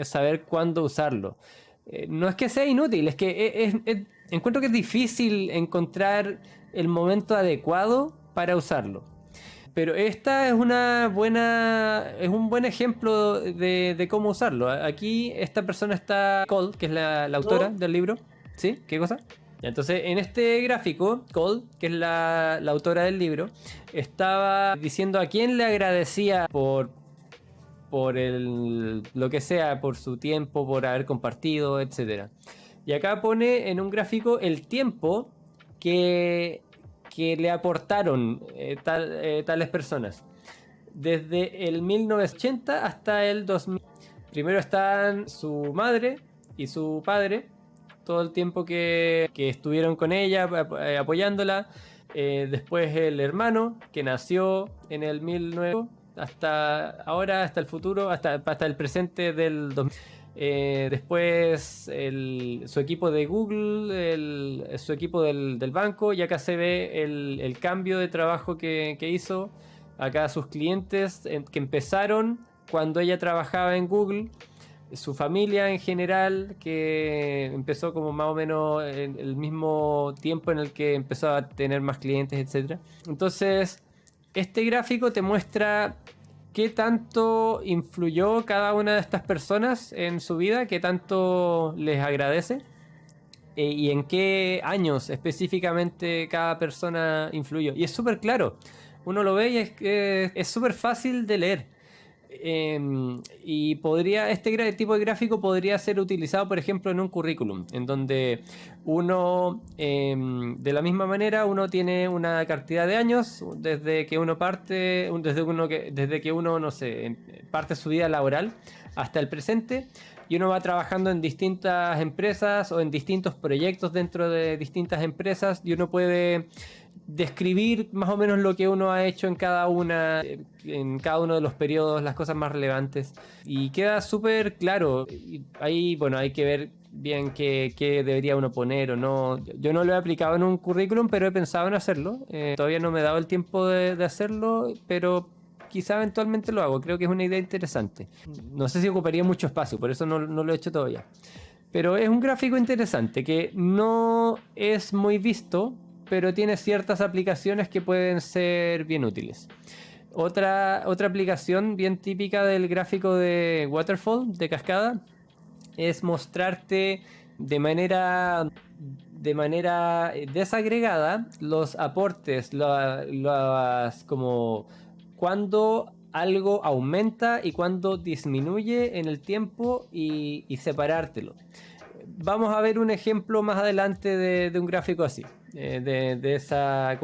saber cuándo usarlo. No es que sea inútil, es que encuentro que es difícil encontrar el momento adecuado para usarlo. Pero esta es es un buen ejemplo de cómo usarlo. Aquí esta persona está, Cole, que es la autora del libro. ¿Sí? ¿Qué cosa? Entonces, en este gráfico, Cole, que es la autora del libro, estaba diciendo a quién le agradecía por lo que sea, por su tiempo, por haber compartido, etcétera. Y acá pone en un gráfico el tiempo que le aportaron tales personas. Desde el 1980 hasta el 2000. Primero están su madre y su padre, todo el tiempo que estuvieron con ella, apoyándola. Después el hermano, que nació en el 1900, hasta ahora, hasta el futuro, hasta el presente del 2000. Después su equipo de Google, su equipo del banco, y acá se ve el cambio de trabajo que hizo. Acá sus clientes que empezaron cuando ella trabajaba en Google, su familia en general, que empezó como más o menos en el mismo tiempo en el que empezó a tener más clientes, etc. Entonces, este gráfico te muestra qué tanto influyó cada una de estas personas en su vida, qué tanto les agradece, y en qué años específicamente cada persona influyó. Y es súper claro, uno lo ve y es súper fácil de leer. Y este tipo de gráfico podría ser utilizado, por ejemplo, en un currículum, en donde uno, de la misma manera, uno tiene una cantidad de años desde que uno parte, desde que uno, no sé, parte su vida laboral hasta el presente, y uno va trabajando en distintas empresas o en distintos proyectos dentro de distintas empresas, y uno puede describir más o menos lo que uno ha hecho en cada uno de los periodos, las cosas más relevantes, y queda súper claro. Y ahí, bueno, hay que ver bien qué debería uno poner o no. Yo no lo he aplicado en un currículum, pero he pensado en hacerlo. Todavía no me he dado el tiempo de hacerlo, pero quizá eventualmente lo hago. Creo que es una idea interesante. No sé si ocuparía mucho espacio, por eso no lo he hecho todavía. Pero es un gráfico interesante que no es muy visto, pero tiene ciertas aplicaciones que pueden ser bien útiles. Otra aplicación bien típica del gráfico de waterfall, de cascada, es mostrarte de manera desagregada los aportes, como cuando algo aumenta y cuando disminuye en el tiempo, y separártelo. Vamos a ver un ejemplo más adelante de un gráfico así, de esa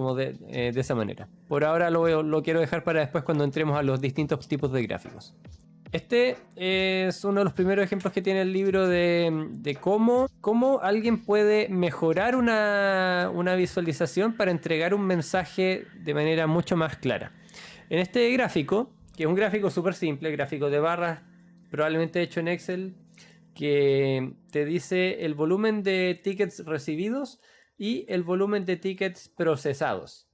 manera. Por ahora lo quiero dejar para después, cuando entremos a los distintos tipos de gráficos. Este es uno de los primeros ejemplos que tiene el libro de cómo alguien puede mejorar una visualización para entregar un mensaje de manera mucho más clara. En este gráfico, que es un gráfico súper simple, gráfico de barras, probablemente hecho en Excel, que te dice el volumen de tickets recibidos y el volumen de tickets procesados.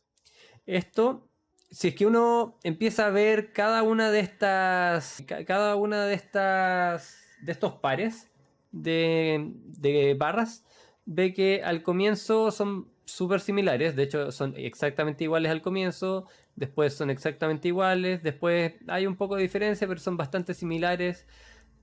Esto, si es que uno empieza a ver cada una de estos pares de barras, ve que al comienzo son súper similares. De hecho, son exactamente iguales al comienzo, después son exactamente iguales, después hay un poco de diferencia, pero son bastante similares.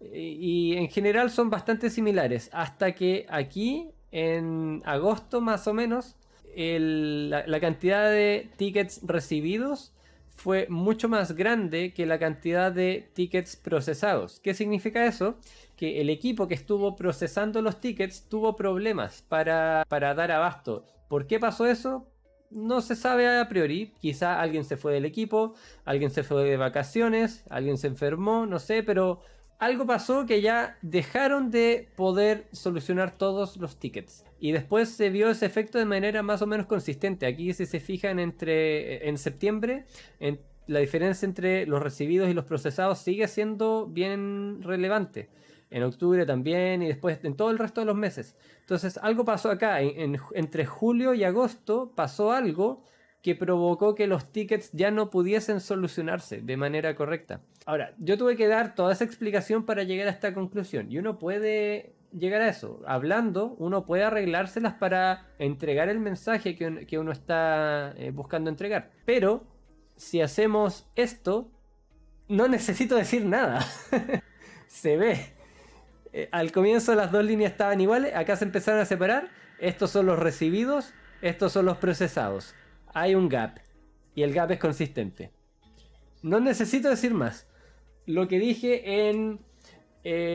Y en general son bastante similares, hasta que aquí en agosto más o menos la cantidad de tickets recibidos fue mucho más grande que la cantidad de tickets procesados. ¿Qué significa eso? Que el equipo que estuvo procesando los tickets tuvo problemas para dar abasto. ¿Por qué pasó eso? No se sabe a priori. Quizá alguien se fue del equipo, alguien se fue de vacaciones, alguien se enfermó, no sé, pero algo pasó que ya dejaron de poder solucionar todos los tickets. Y después se vio ese efecto de manera más o menos consistente. Aquí, si se fijan, en septiembre, la diferencia entre los recibidos y los procesados sigue siendo bien relevante. En octubre también, y después en todo el resto de los meses. Entonces algo pasó acá. Entre julio y agosto pasó algo que provocó que los tickets ya no pudiesen solucionarse de manera correcta. Ahora, yo tuve que dar toda esa explicación para llegar a esta conclusión. Y uno puede llegar a eso. Hablando, uno puede arreglárselas para entregar el mensaje que uno está buscando entregar. Pero, si hacemos esto, no necesito decir nada. Se ve. Al comienzo las dos líneas estaban iguales, acá se empezaron a separar. Estos son los recibidos, estos son los procesados. Hay un gap y el gap es consistente. No necesito decir más. Lo que dije en...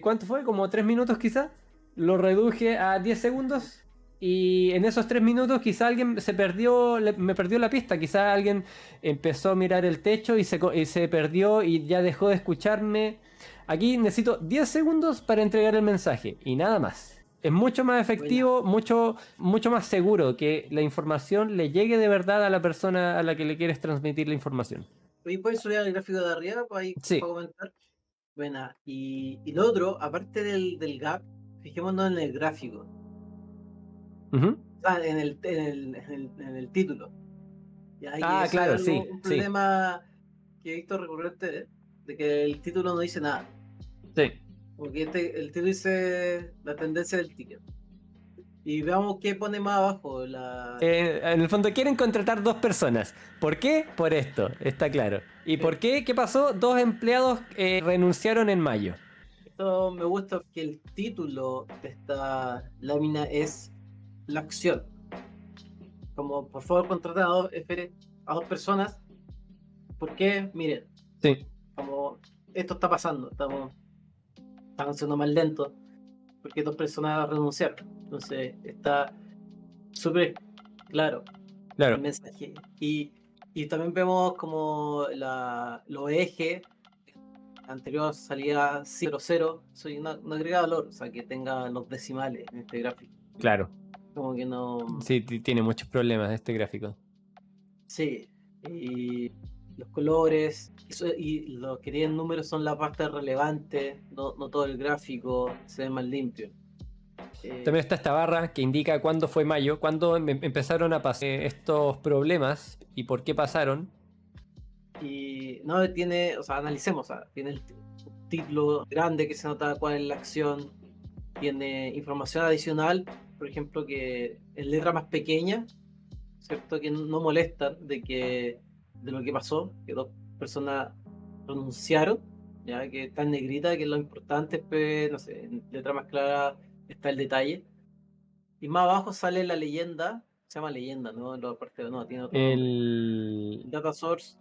¿cuánto fue? ¿Como 3 minutos quizá? Lo reduje a 10 segundos. Y en esos 3 minutos quizá alguien se perdió, me perdió la pista. Quizá alguien empezó a mirar el techo y se perdió y ya dejó de escucharme. Aquí necesito 10 segundos para entregar el mensaje y nada más. Es mucho más efectivo, mucho más seguro que la información le llegue de verdad a la persona a la que le quieres transmitir la información. ¿Y puedes subir al gráfico de arriba para Sí. comentar? Buena. Y lo otro, aparte del gap, fijémonos en el gráfico. Uh-huh. En el título. Ya, Ah, claro, sí. Un problema que he visto recurrente, de que el título no dice nada. Sí. Porque el título dice la tendencia del ticket. Y veamos qué pone más abajo. En el fondo quieren contratar 2 personas. ¿Por qué? Por esto, está claro. ¿Y por qué? ¿Qué pasó? 2 empleados renunciaron en mayo. Esto me gusta que el título de esta lámina es la acción. Como por favor contraten a 2 personas. ¿Por qué? Miren. Sí. Como esto está pasando. Están siendo más lentos. Porque 2 personas renunciaron. Entonces está súper claro el mensaje. Y también vemos como los ejes anterior salía 0,0, soy no agrega valor, o sea, que tenga los decimales en este gráfico. Claro. Como que no... Sí, tiene muchos problemas este gráfico. Sí, y los colores, y los que tienen números son la parte relevante, no todo el gráfico se ve más limpio. También está esta barra que indica cuándo fue mayo, cuándo empezaron a pasar estos problemas y por qué pasaron. Y no tiene, o sea, analicemos, o sea, tiene el título grande que se nota cuál es la acción, tiene información adicional, por ejemplo, que en letra más pequeña, ¿cierto? Que no molestan de lo que pasó, que 2 personas renunciaron, ya que está en negrita, que es lo importante, pues, no sé, en letra más clara está el detalle. Y más abajo sale la leyenda, se llama leyenda, ¿no? Tiene otro nombre. El data source,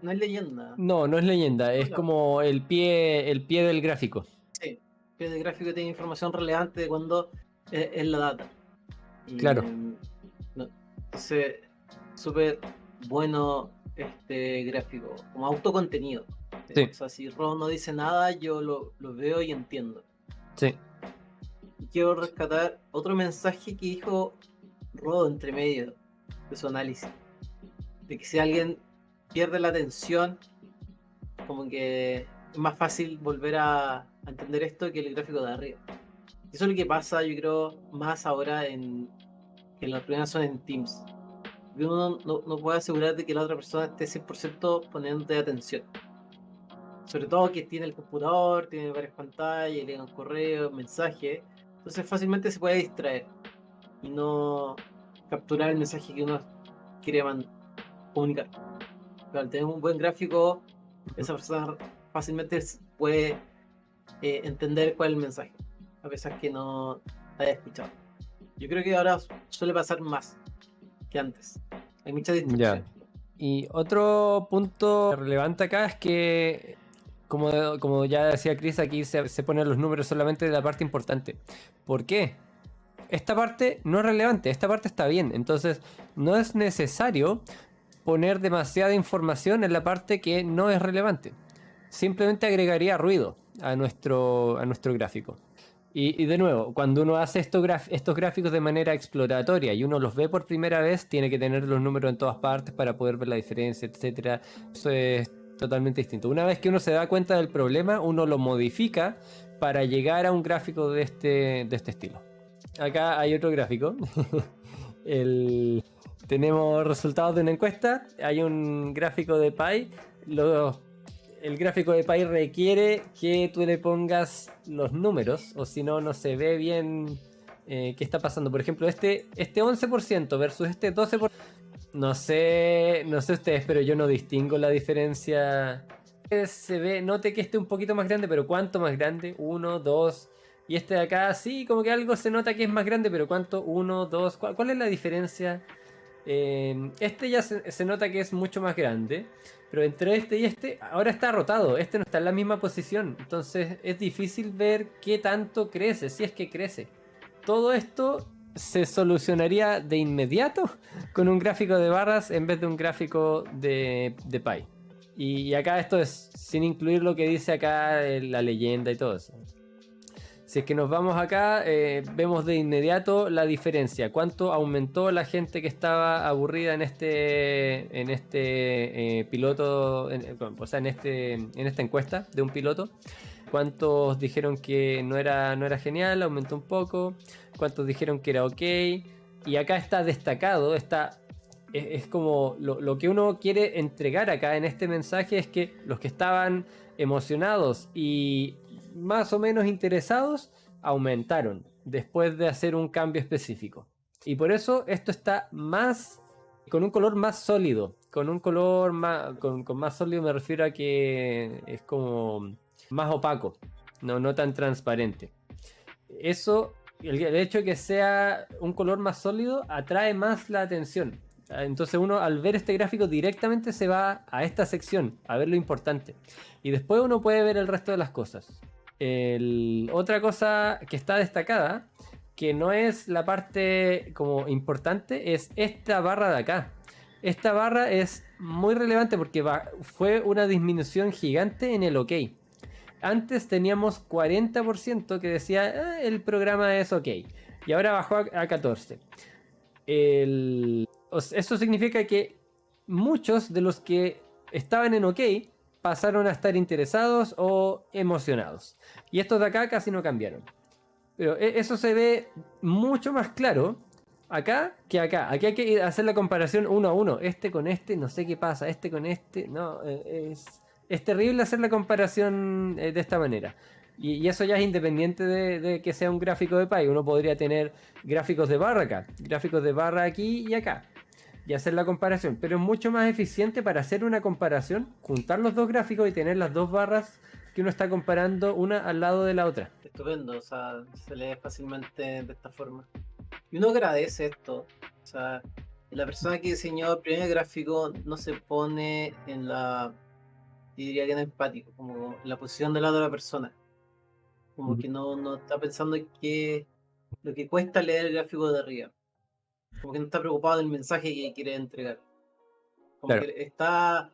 no es leyenda. No es leyenda, es como el pie del gráfico. Sí, que el gráfico tiene información relevante de cuando es la data. Y, claro. Entonces, súper bueno este gráfico, como autocontenido. Sí. O sea, si Ron no dice nada, yo lo veo y entiendo. Sí. Y quiero rescatar otro mensaje que dijo Rodo entre medio de su análisis. De que si alguien pierde la atención, como que es más fácil volver a entender esto que el gráfico de arriba. Eso es lo que pasa, yo creo, más ahora que las reuniones son en Teams. Uno no puede asegurar de que la otra persona esté 100% poniéndote atención. Sobre todo que tiene el computador, tiene varias pantallas, lee un correo, mensajes. Entonces fácilmente se puede distraer y no capturar el mensaje que uno quiere comunicar. Pero al tener un buen gráfico, esa persona fácilmente puede entender cuál es el mensaje, a pesar que no haya escuchado. Yo creo que ahora suele pasar más que antes. Hay mucha distracción. Y otro punto relevante acá es que, como ya decía Chris, aquí se ponen los números solamente de la parte importante. ¿Por qué? Esta parte no es relevante, esta parte está bien. Entonces, no es necesario poner demasiada información en la parte que no es relevante. Simplemente agregaría ruido a nuestro gráfico. Y de nuevo, cuando uno hace estos gráficos de manera exploratoria y uno los ve por primera vez, tiene que tener los números en todas partes para poder ver la diferencia, etcétera. Eso es totalmente distinto. Una vez que uno se da cuenta del problema, uno lo modifica para llegar a un gráfico de este estilo. Acá hay otro gráfico. Tenemos resultados de una encuesta. Hay un gráfico de Pi. El gráfico de Pi requiere que tú le pongas los números, o si no, no se ve bien qué está pasando. Por ejemplo, este 11% versus este 12%. No sé ustedes, pero yo no distingo la diferencia. Se ve, note que este es un poquito más grande, pero ¿cuánto más grande? 1, 2. Y este de acá, sí, como que algo se nota que es más grande, pero ¿cuánto? 1, 2. ¿Cuál es la diferencia? Este ya se nota que es mucho más grande, pero entre este y este ahora está rotado, este no está en la misma posición, entonces es difícil ver qué tanto crece, si es que crece. Todo esto se solucionaría de inmediato con un gráfico de barras en vez de un gráfico de Pi. Y acá esto es sin incluir lo que dice acá la leyenda y todo eso. Si es que nos vamos acá, vemos de inmediato la diferencia. Cuánto aumentó la gente que estaba aburrida en este piloto, o sea, en esta encuesta de un piloto. Cuántos dijeron que no era genial, aumentó un poco. Cuántos dijeron que era ok. Y acá está destacado, es como lo que uno quiere entregar acá en este mensaje es que los que estaban emocionados y más o menos interesados aumentaron después de hacer un cambio específico. Y por eso esto está con un color más sólido. Con un color con más sólido me refiero a que es como más opaco, no tan transparente. Eso, el hecho de que sea un color más sólido atrae más la atención. Entonces uno al ver este gráfico directamente se va a esta sección, a ver lo importante. Y después uno puede ver el resto de las cosas. Otra cosa que está destacada, que no es la parte como importante, es esta barra de acá. Esta barra es muy relevante porque fue una disminución gigante en el OK. Antes teníamos 40% que decía el programa es OK. Y ahora bajó a 14%. Eso significa que muchos de los que estaban en OK pasaron a estar interesados o emocionados. Y estos de acá casi no cambiaron. Pero eso se ve mucho más claro acá que acá. Aquí hay que hacer la comparación uno a uno. Este con este, no sé qué pasa. Este con este, no. Es terrible hacer la comparación de esta manera. Y eso ya es independiente de que sea un gráfico de Pi. Uno podría tener gráficos de barra acá, gráficos de barra aquí y acá. Y hacer la comparación. Pero es mucho más eficiente para hacer una comparación, juntar los dos gráficos y tener las dos barras que uno está comparando una al lado de la otra. Estupendo, o sea, se lee fácilmente de esta forma. Y uno agradece esto. O sea, la persona que diseñó el primer gráfico no se pone en la, diría que en empático, como en la posición de la otra persona. Como que no está pensando en lo que cuesta leer el gráfico de arriba. Como que no está preocupado del mensaje que quiere entregar. Como Claro. que está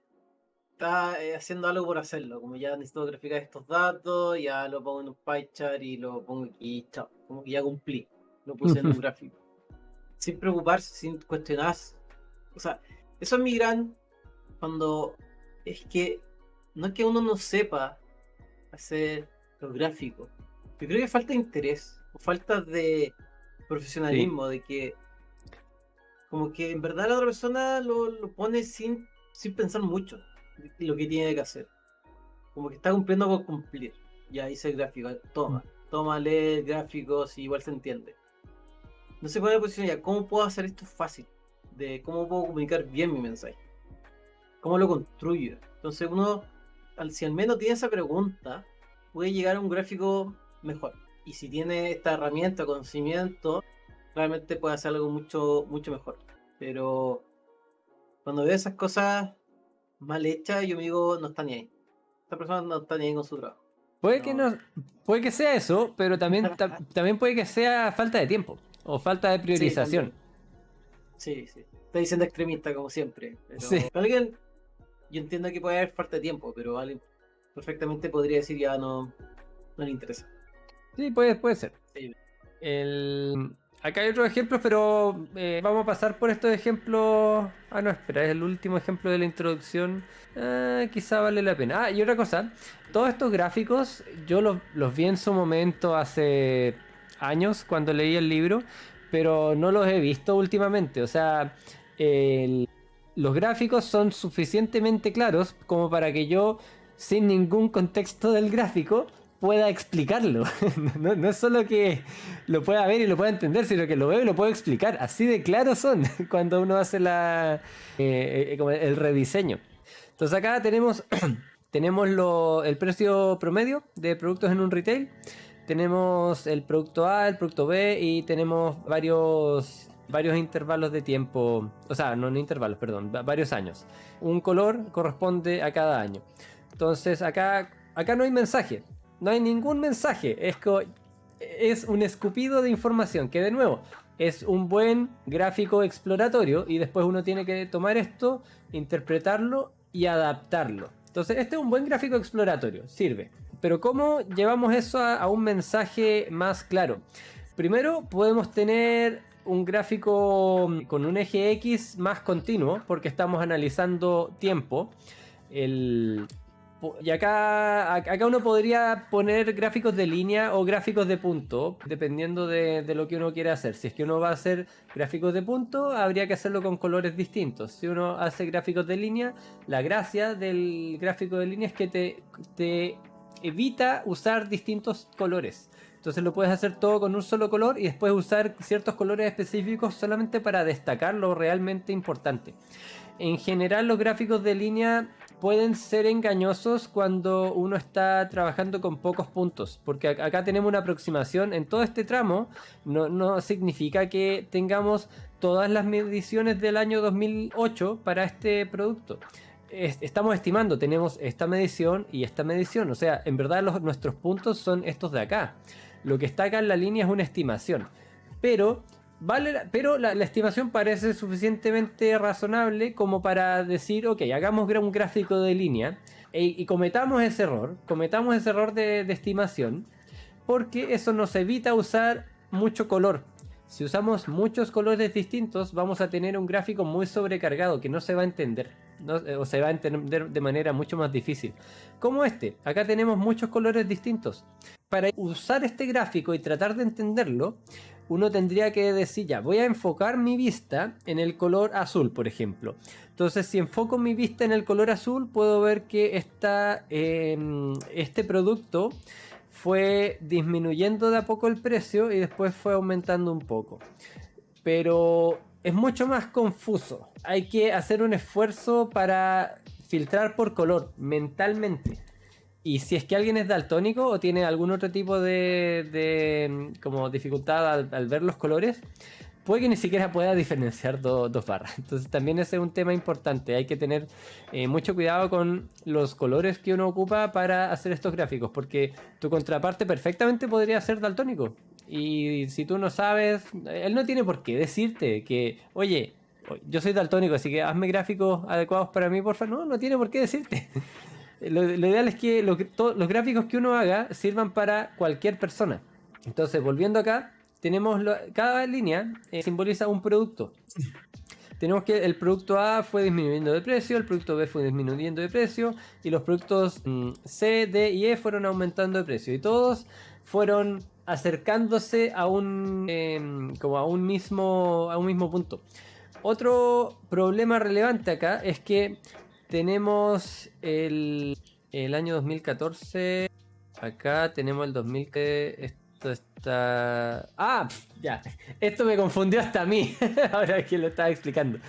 haciendo algo por hacerlo. Como ya necesito graficar estos datos, ya lo pongo en un pie chart y lo pongo aquí, chao. Como que ya cumplí. Lo puse en un gráfico. Sin preocuparse, sin cuestionarse. O sea, eso es mi gran. Cuando es que no es que uno no sepa hacer los gráficos. Yo creo que falta de interés o falta de Sí. profesionalismo, de que como que en verdad la otra persona lo pone sin pensar mucho lo que tiene que hacer. Como que está cumpliendo por cumplir. Ya hice el gráfico, toma, lee el gráfico, si igual se entiende. No se pone en posición ya, ¿cómo puedo hacer esto fácil? De cómo puedo comunicar bien mi mensaje. ¿Cómo lo construyo? Entonces uno, si al menos tiene esa pregunta, puede llegar a un gráfico mejor. Y si tiene esta herramienta, conocimiento, realmente puede hacer algo mucho, mucho mejor. Pero Cuando veo esas cosas mal hechas, yo me digo, no está ni ahí. Esta persona no está ni ahí con su trabajo. Puede que No. no, puede que sea eso, pero también, también puede que sea falta de tiempo o falta de Sí, priorización. también. Sí, sí. Estoy diciendo extremista como siempre. Sí, Pero alguien, yo entiendo que puede haber falta de tiempo, pero alguien perfectamente podría decir ya no, no le interesa. sí, puede ser. Sí. Acá hay otros ejemplos, pero vamos a pasar por estos ejemplos. Ah, no, espera, es el último ejemplo de la introducción. Quizá vale la pena. Ah, y otra cosa, todos estos gráficos yo los vi en su momento hace años cuando leí el libro, pero no los he visto últimamente. O sea, el- los gráficos son suficientemente claros como para que yo, sin ningún contexto del gráfico, pueda explicarlo. No es solo que lo pueda ver y lo pueda entender, sino que lo veo y lo puedo explicar. Así de claros son cuando uno hace como el rediseño. Entonces acá tenemos, tenemos el precio promedio de productos en un retail. Tenemos el producto A, el producto B y tenemos varios intervalos de tiempo. O sea, no intervalos, perdón, varios años. Un color corresponde a cada año. Entonces acá no hay mensaje. No hay ningún mensaje. Es un escupido de información que de nuevo es un buen gráfico exploratorio y después uno tiene que tomar esto, interpretarlo y adaptarlo. Entonces este es un buen gráfico exploratorio, sirve. Pero ¿cómo llevamos eso a un mensaje más claro? Primero podemos tener un gráfico con un eje X más continuo porque estamos analizando tiempo. El, y acá uno podría poner gráficos de línea o gráficos de punto, dependiendo de lo que uno quiera hacer. Si es que uno va a hacer gráficos de punto, habría que hacerlo con colores distintos. Si uno hace gráficos de línea, la gracia del gráfico de línea es que te evita usar distintos colores. Entonces lo puedes hacer todo con un solo color y después usar ciertos colores específicos solamente para destacar lo realmente importante. En general los gráficos de línea pueden ser engañosos cuando uno está trabajando con pocos puntos, porque acá tenemos una aproximación en todo este tramo, no significa que tengamos todas las mediciones del año 2008 para este producto. Estamos estimando, tenemos esta medición y esta medición, o sea, en verdad nuestros puntos son estos de acá. Lo que está acá en la línea es una estimación, pero pero la estimación parece suficientemente razonable como para decir, ok, hagamos un gráfico de línea y cometamos ese error de estimación, porque eso nos evita usar mucho color. Si usamos muchos colores distintos, vamos a tener un gráfico muy sobrecargado que no se va a entender, o se va a entender de manera mucho más difícil. Como este, acá tenemos muchos colores distintos. Para usar este gráfico y tratar de entenderlo, uno tendría que decir, ya, voy a enfocar mi vista en el color azul, por ejemplo. Entonces, si enfoco mi vista en el color azul, puedo ver que este producto fue disminuyendo de a poco el precio y después fue aumentando un poco. Pero es mucho más confuso. Hay que hacer un esfuerzo para filtrar por color mentalmente. Y si es que alguien es daltónico o tiene algún otro tipo de como dificultad al ver los colores, puede que ni siquiera pueda diferenciar dos barras. Entonces también ese es un tema importante. Hay que tener mucho cuidado con los colores que uno ocupa para hacer estos gráficos, porque tu contraparte perfectamente podría ser daltónico. Y si tú no sabes, él no tiene por qué decirte que, oye, yo soy daltónico, así que hazme gráficos adecuados para mí, por favor. No tiene por qué decirte. Lo ideal es que los gráficos que uno haga sirvan para cualquier persona. Entonces, volviendo acá, tenemos cada línea simboliza un producto. Tenemos que el producto A fue disminuyendo de precio, el producto B fue disminuyendo de precio y los productos C, D y E fueron aumentando de precio y todos fueron acercándose a como a un mismo punto. Otro problema relevante acá es que tenemos el año 2014. Acá tenemos el 2000 que esto está... Ah, ya. Esto me confundió hasta a mí. Ahora que lo estaba explicando.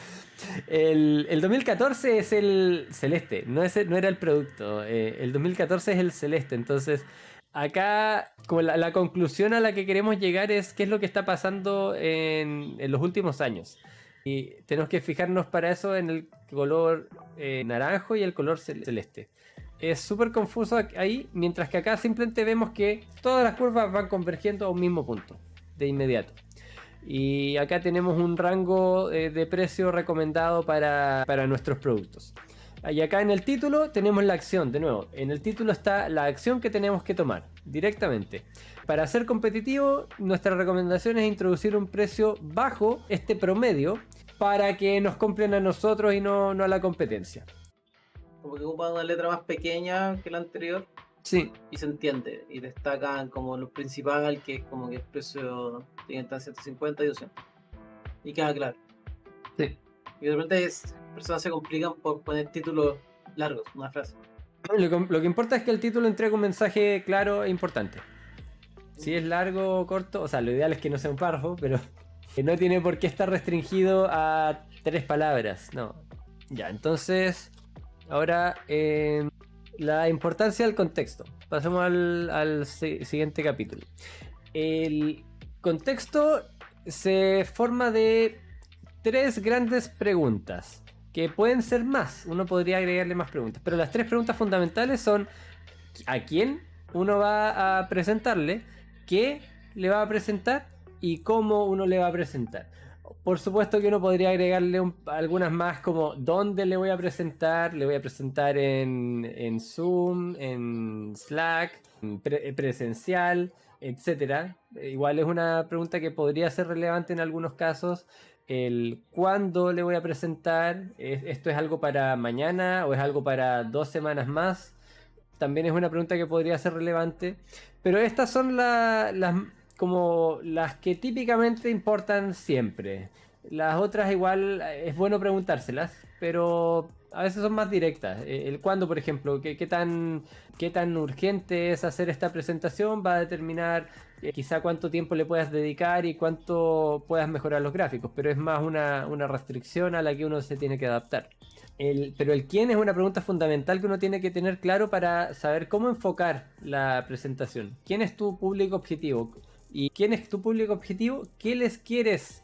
El 2014 es el celeste, no era el producto. El 2014 es el celeste. Entonces, acá como la conclusión a la que queremos llegar es qué es lo que está pasando en los últimos años. Y tenemos que fijarnos para eso en el color naranjo y el color celeste. Es súper confuso ahí, mientras que acá simplemente vemos que todas las curvas van convergiendo a un mismo punto de inmediato. Y acá tenemos un rango de precio recomendado para nuestros productos. Y acá en el título tenemos la acción, de nuevo, en el título está la acción que tenemos que tomar directamente. Para ser competitivo, nuestra recomendación es introducir un precio bajo este promedio para que nos compren a nosotros y no a la competencia. Como que ocupan una letra más pequeña que la anterior Sí, y se entiende. Y destacan como lo principal, que es como que el precio tiene entre 150 y 200. Y queda claro. sí. Y de repente personas se complican por poner títulos largos, una frase. Lo que importa es que el título entregue un mensaje claro e importante. Si es largo o corto, o sea, lo ideal es que no sea un párrafo, pero que no tiene por qué estar restringido a 3 palabras, no. Ya, entonces, ahora la importancia del contexto. Pasemos al siguiente capítulo. El contexto se forma de 3 grandes preguntas, que pueden ser más, uno podría agregarle más preguntas, pero las 3 preguntas fundamentales son: ¿a quién uno va a presentarle? ¿Qué le va a presentar? ¿Y cómo uno le va a presentar? Por supuesto que uno podría agregarle algunas más, como dónde le voy a presentar. Le voy a presentar en Zoom, en Slack, presencial, etc. Igual es una pregunta que podría ser relevante en algunos casos. El cuándo le voy a presentar. ¿Esto es algo para mañana o es algo para 2 semanas más? También es una pregunta que podría ser relevante. Pero estas son como las que típicamente importan siempre. Las otras igual es bueno preguntárselas, pero a veces son más directas. El cuándo, por ejemplo, qué tan urgente es hacer esta presentación va a determinar quizá cuánto tiempo le puedas dedicar y cuánto puedas mejorar los gráficos, pero es más una restricción a la que uno se tiene que adaptar. Pero el quién es una pregunta fundamental que uno tiene que tener claro para saber cómo enfocar la presentación. ¿Quién es tu público objetivo? ¿Y quién es tu público objetivo? ¿Qué les quieres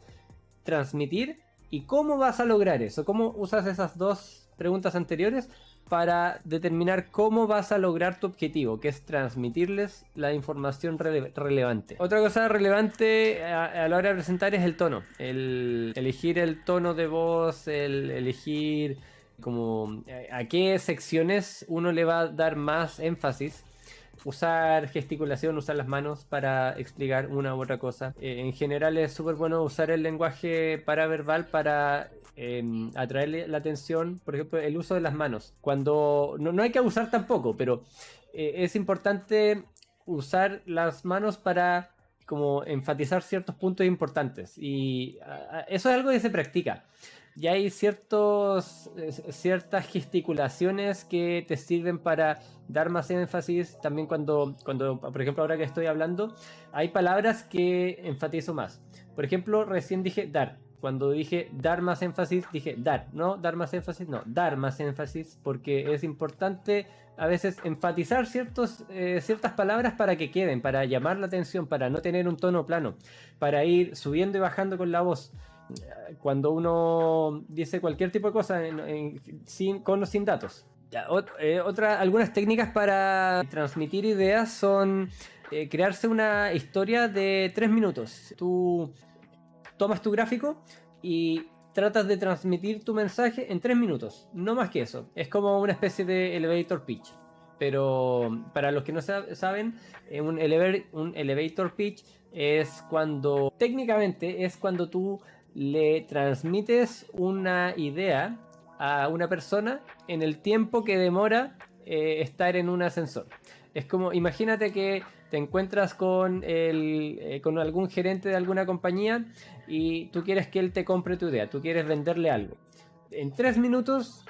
transmitir? ¿Y cómo vas a lograr eso? ¿Cómo usas esas 2 preguntas anteriores para determinar cómo vas a lograr tu objetivo, que es transmitirles la información relevante? Otra cosa relevante a la hora de presentar es el tono. El elegir el tono de voz, el elegir como a qué secciones uno le va a dar más énfasis. Usar gesticulación, usar las manos para explicar una u otra cosa. En general es súper bueno usar el lenguaje paraverbal para atraer la atención. Por ejemplo, el uso de las manos. Cuando no hay que abusar tampoco, pero es importante usar las manos para como enfatizar ciertos puntos importantes. Y eso es algo que se practica. Y hay ciertas gesticulaciones que te sirven para dar más énfasis. También cuando, por ejemplo, ahora que estoy hablando, hay palabras que enfatizo más. Por ejemplo, recién dije dar. Cuando dije dar más énfasis, dije dar, no dar más énfasis, no, dar más énfasis, porque es importante a veces enfatizar ciertas palabras para que queden, para llamar la atención, para no tener un tono plano, para ir subiendo y bajando con la voz. Cuando uno dice cualquier tipo de cosa con o sin datos. Algunas técnicas para transmitir ideas son crearse una historia de 3 minutos. Tú tomas tu gráfico y tratas de transmitir tu mensaje en 3 minutos, no más que eso. Es como una especie de elevator pitch. Pero para los que no saben, un elevator pitch es técnicamente es cuando tú le transmites una idea a una persona en el tiempo que demora estar en un ascensor. Es como, imagínate que te encuentras con algún gerente de alguna compañía y tú quieres que él te compre tu idea, tú quieres venderle algo. En 3 minutos,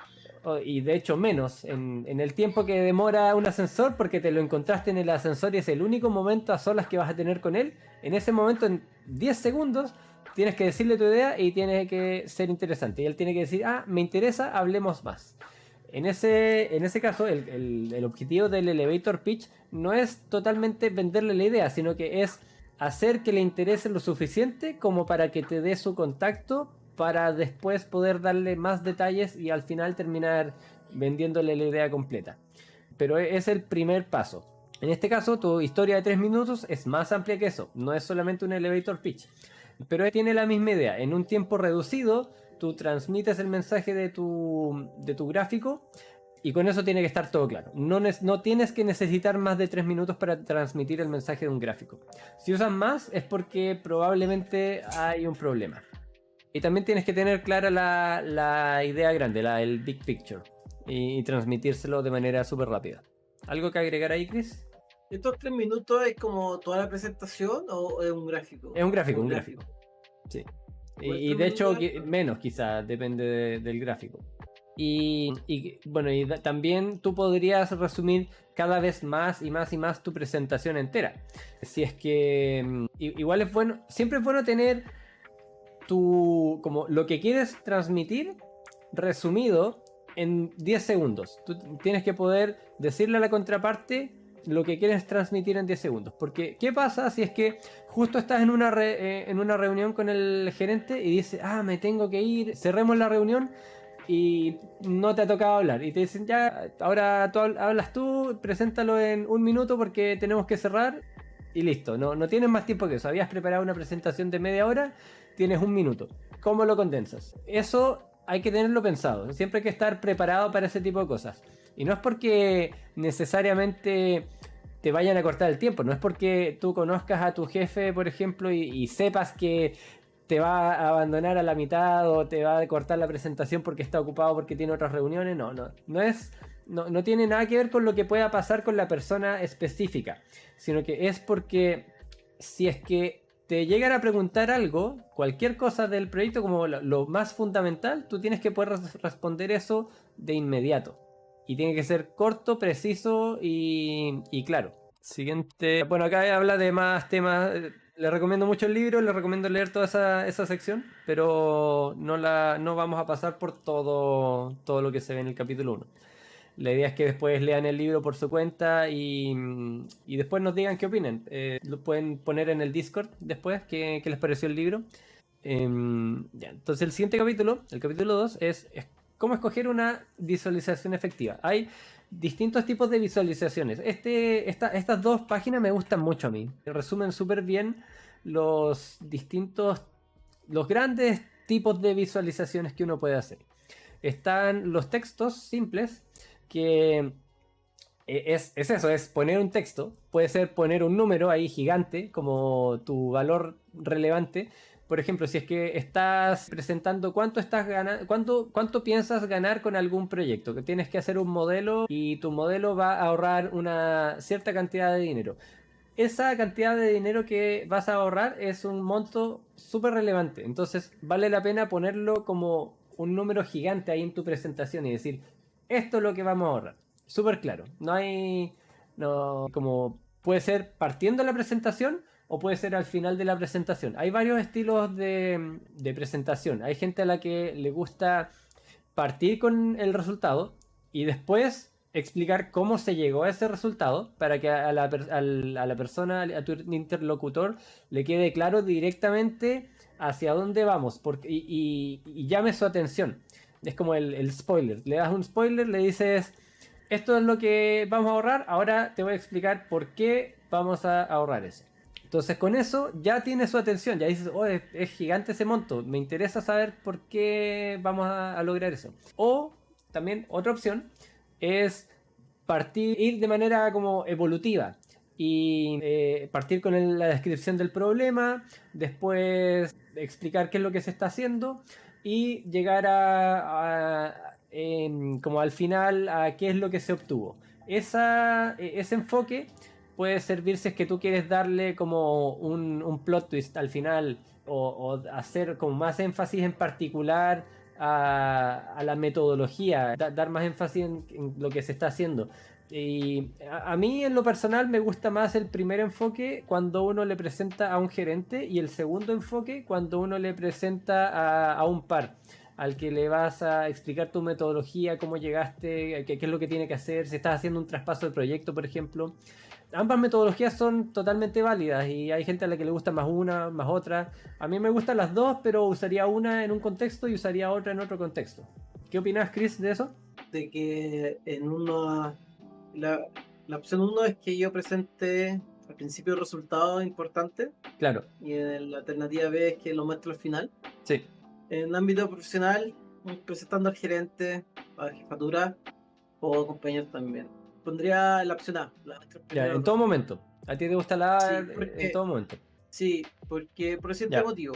y de hecho menos, en el tiempo que demora un ascensor, porque te lo encontraste en el ascensor y es el único momento a solas que vas a tener con él, en ese momento, en 10 segundos, tienes que decirle tu idea y tiene que ser interesante. Y él tiene que decir, me interesa, hablemos más. En ese caso, el objetivo del elevator pitch no es totalmente venderle la idea, sino que es hacer que le interese lo suficiente como para que te dé su contacto para después poder darle más detalles y al final terminar vendiéndole la idea completa. Pero es el primer paso. En este caso, tu historia de 3 minutos es más amplia que eso. No es solamente un elevator pitch. Pero tiene la misma idea. En un tiempo reducido, tú transmites el mensaje de tu gráfico y con eso tiene que estar todo claro. No tienes que necesitar más de 3 minutos para transmitir el mensaje de un gráfico. Si usas más es porque probablemente hay un problema. Y también tienes que tener clara la idea grande, el big picture. Y transmitírselo de manera súper rápida. ¿Algo que agregar ahí, Chris? ¿Estos 3 minutos es como toda la presentación o es un gráfico? Es un gráfico. Sí. Y de hecho, menos quizás, depende del gráfico. Y bueno, también tú podrías resumir cada vez más y más y más tu presentación entera. Si es que igual es bueno, siempre es bueno tener como lo que quieres transmitir resumido en 10 segundos. Tú tienes que poder decirle a la contraparte lo que quieres transmitir en 10 segundos. Porque, ¿qué pasa si es que justo estás en una reunión con el gerente y dice, me tengo que ir, cerremos la reunión y no te ha tocado hablar? Y te dicen, ya, ahora hablas tú, preséntalo en 1 minuto porque tenemos que cerrar y listo. No tienes más tiempo que eso. Habías preparado una presentación de media hora, tienes 1 minuto. ¿Cómo lo condensas? Eso hay que tenerlo pensado. Siempre hay que estar preparado para ese tipo de cosas. Y no es porque necesariamente te vayan a cortar el tiempo. No es porque tú conozcas a tu jefe, por ejemplo, y sepas que te va a abandonar a la mitad o te va a cortar la presentación porque está ocupado porque tiene otras reuniones. No tiene nada que ver con lo que pueda pasar con la persona específica, sino que es porque si es que te llegan a preguntar algo, cualquier cosa del proyecto, como lo más fundamental, tú tienes que poder responder eso de inmediato. Y tiene que ser corto, preciso y claro. Siguiente. Bueno, acá habla de más temas. Le recomiendo mucho el libro, le recomiendo leer toda esa sección, pero no vamos a pasar por todo lo que se ve en el capítulo 1. La idea es que después lean el libro por su cuenta y después nos digan qué opinan. Lo pueden poner en el Discord después, qué les pareció el libro. Ya, entonces el siguiente capítulo, el capítulo 2, es cómo escoger una visualización efectiva. Hay distintos tipos de visualizaciones. Estas 2 páginas me gustan mucho a mí. Resumen súper bien los grandes tipos de visualizaciones que uno puede hacer. Están los textos simples, que es eso, es poner un texto. Puede ser poner un número ahí gigante como tu valor relevante. Por ejemplo, si es que estás presentando cuánto estás ganando, cuánto piensas ganar con algún proyecto, que tienes que hacer un modelo y tu modelo va a ahorrar una cierta cantidad de dinero. Esa cantidad de dinero que vas a ahorrar es un monto súper relevante. Entonces vale la pena ponerlo como un número gigante ahí en tu presentación y decir, esto es lo que vamos a ahorrar. Súper claro. Como puede ser partiendo la presentación o puede ser al final de la presentación. Hay varios estilos de presentación. Hay gente a la que le gusta partir con el resultado y después explicar cómo se llegó a ese resultado para que a la persona, a tu interlocutor, le quede claro directamente hacia dónde vamos y llame su atención. Es como el spoiler. Le das un spoiler, le dices, esto es lo que vamos a ahorrar, ahora te voy a explicar por qué vamos a ahorrar eso. Entonces con eso ya tienes su atención, ya dices, es gigante ese monto, me interesa saber por qué vamos a lograr eso. O también otra opción es ir de manera como evolutiva y partir con la descripción del problema, después explicar qué es lo que se está haciendo y llegar como al final a qué es lo que se obtuvo. Ese enfoque puede servir si es que tú quieres darle como un plot twist al final o hacer como más énfasis en particular a la metodología, dar más énfasis en lo que se está haciendo. Y a mí en lo personal me gusta más el primer enfoque cuando uno le presenta a un gerente y el segundo enfoque cuando uno le presenta a un par. al que le vas a explicar tu metodología, cómo llegaste, qué es lo que tiene que hacer, si estás haciendo un traspaso de proyecto, por ejemplo. Ambas metodologías son totalmente válidas y hay gente a la que le gusta más una, más otra. A mí me gustan las dos, pero usaría una en un contexto y usaría otra en otro contexto. ¿Qué opinas, Chris, de eso? De que en una, la opción uno es que yo presente al principio el resultado importante Claro, y en la alternativa B es que lo muestro al final. sí. En el ámbito profesional, presentando al gerente, a la jefatura o compañeros también. Pondría la opción A, la muestro Ya, primero en al todo resultado. momento. A ti te gusta la A Sí, en porque todo momento. Sí, porque por el siguiente Ya. motivo,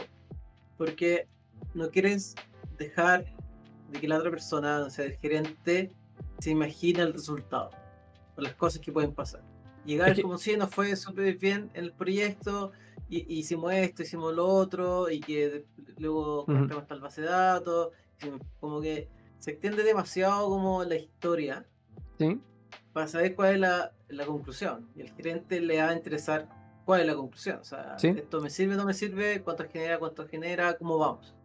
porque no quieres dejar de que la otra persona, o sea, el gerente, se imagine el resultado o las cosas que pueden pasar. Es Llegar que, como si nos fue súper bien en el proyecto, y hicimos esto, hicimos lo otro, y que luego ujú, conectamos tal base de datos, como que se extiende demasiado como la historia sí, para saber cuál es la conclusión. Y al gerente le va a interesar cuál es la conclusión. O sea, sí. esto me sirve, no me sirve, cuánto genera, cómo vamos.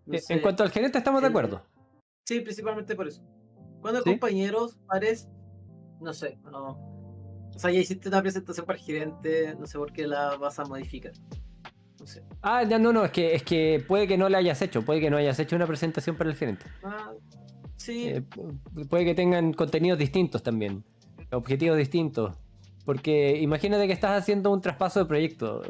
En Entonces, cuanto al gerente, estamos de el, acuerdo. sí, principalmente por eso. Cuando ¿Sí? compañeros, pares, no sé, no. O sea, ya hiciste una presentación para el gerente, no sé por qué la vas a modificar. No sé. Ah, ya no, no, es que puede que no la hayas hecho, puede que no hayas hecho una presentación para el gerente. Ah, sí, Eh, puede que tengan contenidos distintos también, objetivos distintos. Porque imagínate que estás haciendo un traspaso de proyecto.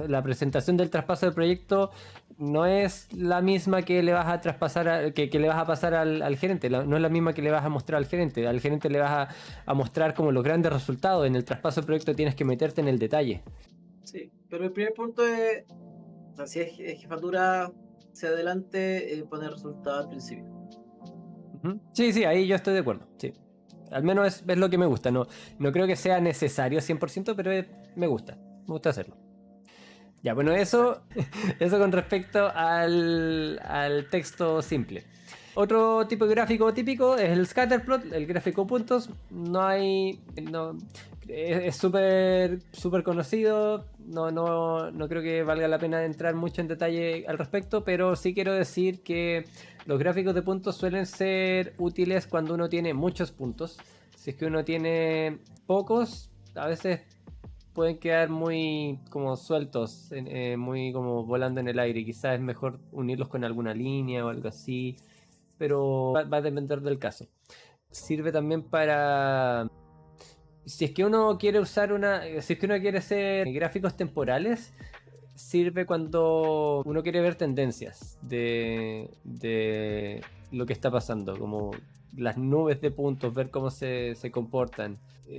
La presentación del traspaso de proyecto no es la misma que le vas a traspasar que le vas a pasar al gerente. No es la misma que le vas a mostrar al gerente. Al gerente le vas a mostrar como los grandes resultados. En el traspaso de proyecto tienes que meterte en el detalle. sí. Pero el primer punto es, o sea, si es jefatura hacia adelante, poner resultados al principio. Ujú. Sí, sí, ahí yo estoy de acuerdo. Sí. Al menos es lo que me gusta. No, no creo que sea necesario 100%, pero me gusta. Me gusta hacerlo. Ya, bueno, Exacto. eso con respecto al texto simple. Otro tipo de gráfico típico es el scatterplot, el gráfico puntos. No hay. No, es súper súper conocido. No creo que valga la pena entrar mucho en detalle al respecto, pero sí quiero decir que los gráficos de puntos suelen ser útiles cuando uno tiene muchos puntos. Si es que uno tiene pocos, a veces pueden quedar muy como sueltos, muy como volando en el aire. Quizás es mejor unirlos con alguna línea o algo así, pero va a depender del caso. Sirve también para... Si es que uno quiere usar si es que uno quiere hacer gráficos temporales, sirve cuando uno quiere ver tendencias de lo que está pasando, como las nubes de puntos, ver cómo se comportan.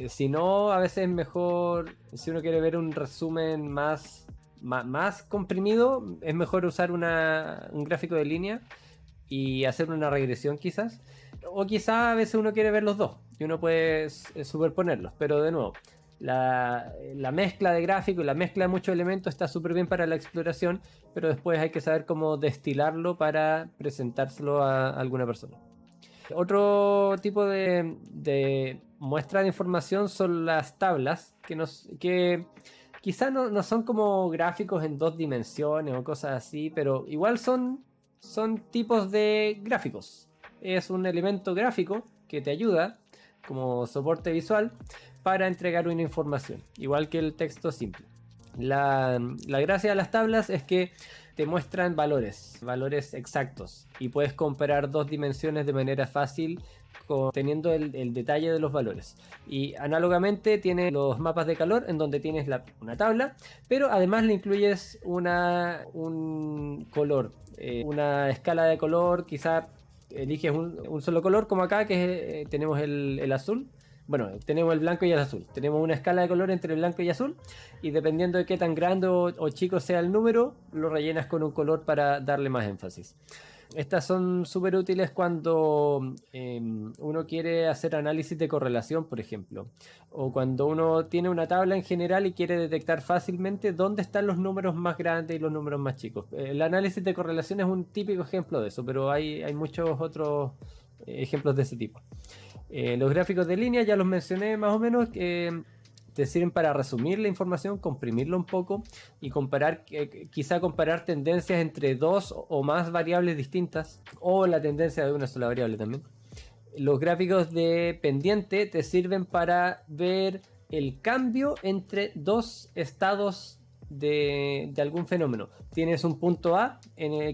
Si no, a veces es mejor, si uno quiere ver un resumen más comprimido, es mejor usar un gráfico de línea y hacer una regresión quizás. O quizás a veces uno quiere ver los dos y uno puede superponerlos, pero de nuevo, la mezcla de gráfico y la mezcla de muchos elementos está súper bien para la exploración, pero después hay que saber cómo destilarlo para presentárselo a alguna persona. Otro tipo de muestra de información son las tablas, que quizás no son como gráficos en dos dimensiones o cosas así, pero igual son tipos de gráficos. Es un elemento gráfico que te ayuda como soporte visual para entregar una información, igual que el texto simple. La gracia de las tablas es que te muestran valores exactos, y puedes comparar dos dimensiones de manera fácil teniendo el detalle de los valores. Y análogamente tiene los mapas de calor en donde tienes una tabla, pero además le incluyes un color, una escala de color. Quizá eliges un solo color, como acá que tenemos el azul. Bueno, tenemos el blanco y el azul. Tenemos una escala de color entre el blanco y azul, y dependiendo de qué tan grande o chico sea el número, lo rellenas con un color para darle más énfasis. Estas son súper útiles cuando uno quiere hacer análisis de correlación, por ejemplo, o cuando uno tiene una tabla en general y quiere detectar fácilmente dónde están los números más grandes y los números más chicos. El análisis de correlación es un típico ejemplo de eso, pero hay muchos otros ejemplos de ese tipo. Los gráficos de línea ya los mencioné más o menos. te sirven para resumir la información, comprimirlo un poco y comparar, quizá comparar tendencias entre dos o más variables distintas, o la tendencia de una sola variable también. Los gráficos de pendiente te sirven para ver el cambio entre dos estados de algún fenómeno. Tienes un punto A,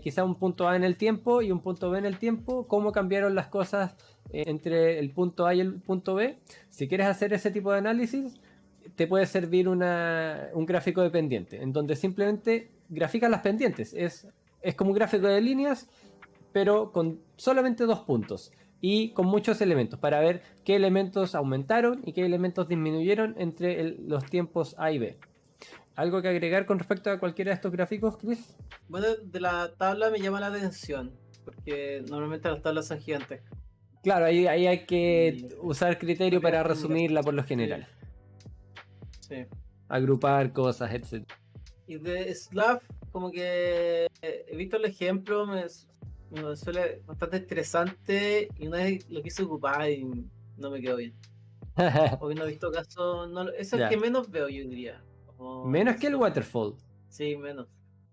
quizá un punto A en el tiempo y un punto B en el tiempo, cómo cambiaron las cosas entre el punto A y el punto B. Si quieres hacer ese tipo de análisis, te puede servir un gráfico de pendiente, en donde simplemente graficas las pendientes. Es como un gráfico de líneas, pero con solamente 2 puntos y con muchos elementos para ver qué elementos aumentaron y qué elementos disminuyeron entre los tiempos A y B. ¿Algo que agregar con respecto a cualquiera de estos gráficos, Chris? Bueno, de la tabla me llama la atención, porque normalmente las tablas son gigantes. Claro, ahí hay que Y usar criterio para resumirla por lo general. Sí. Agrupar cosas, etc. Y de Slav, como que he visto el ejemplo, me suele bastante estresante y una vez lo quise ocupar y no me quedó bien. Hoy no he visto caso, no, es el Ya. que menos veo, yo diría. Menos que el waterfall. Sí, menos.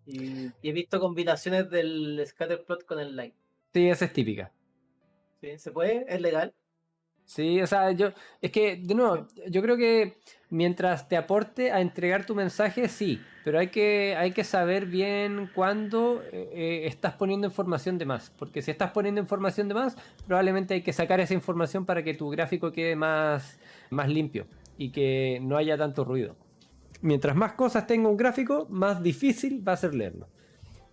Y he visto combinaciones del scatterplot con el line. Sí, esa es típica. ¿Sí? ¿Se puede? ¿Es legal? Sí, o sea, es que, de nuevo, yo creo que mientras te aporte a entregar tu mensaje, sí, pero hay que saber bien cuándo estás poniendo información de más, porque si estás poniendo información de más, probablemente hay que sacar esa información para que tu gráfico quede más limpio y que no haya tanto ruido. Mientras más cosas tenga un gráfico, más difícil va a ser leerlo.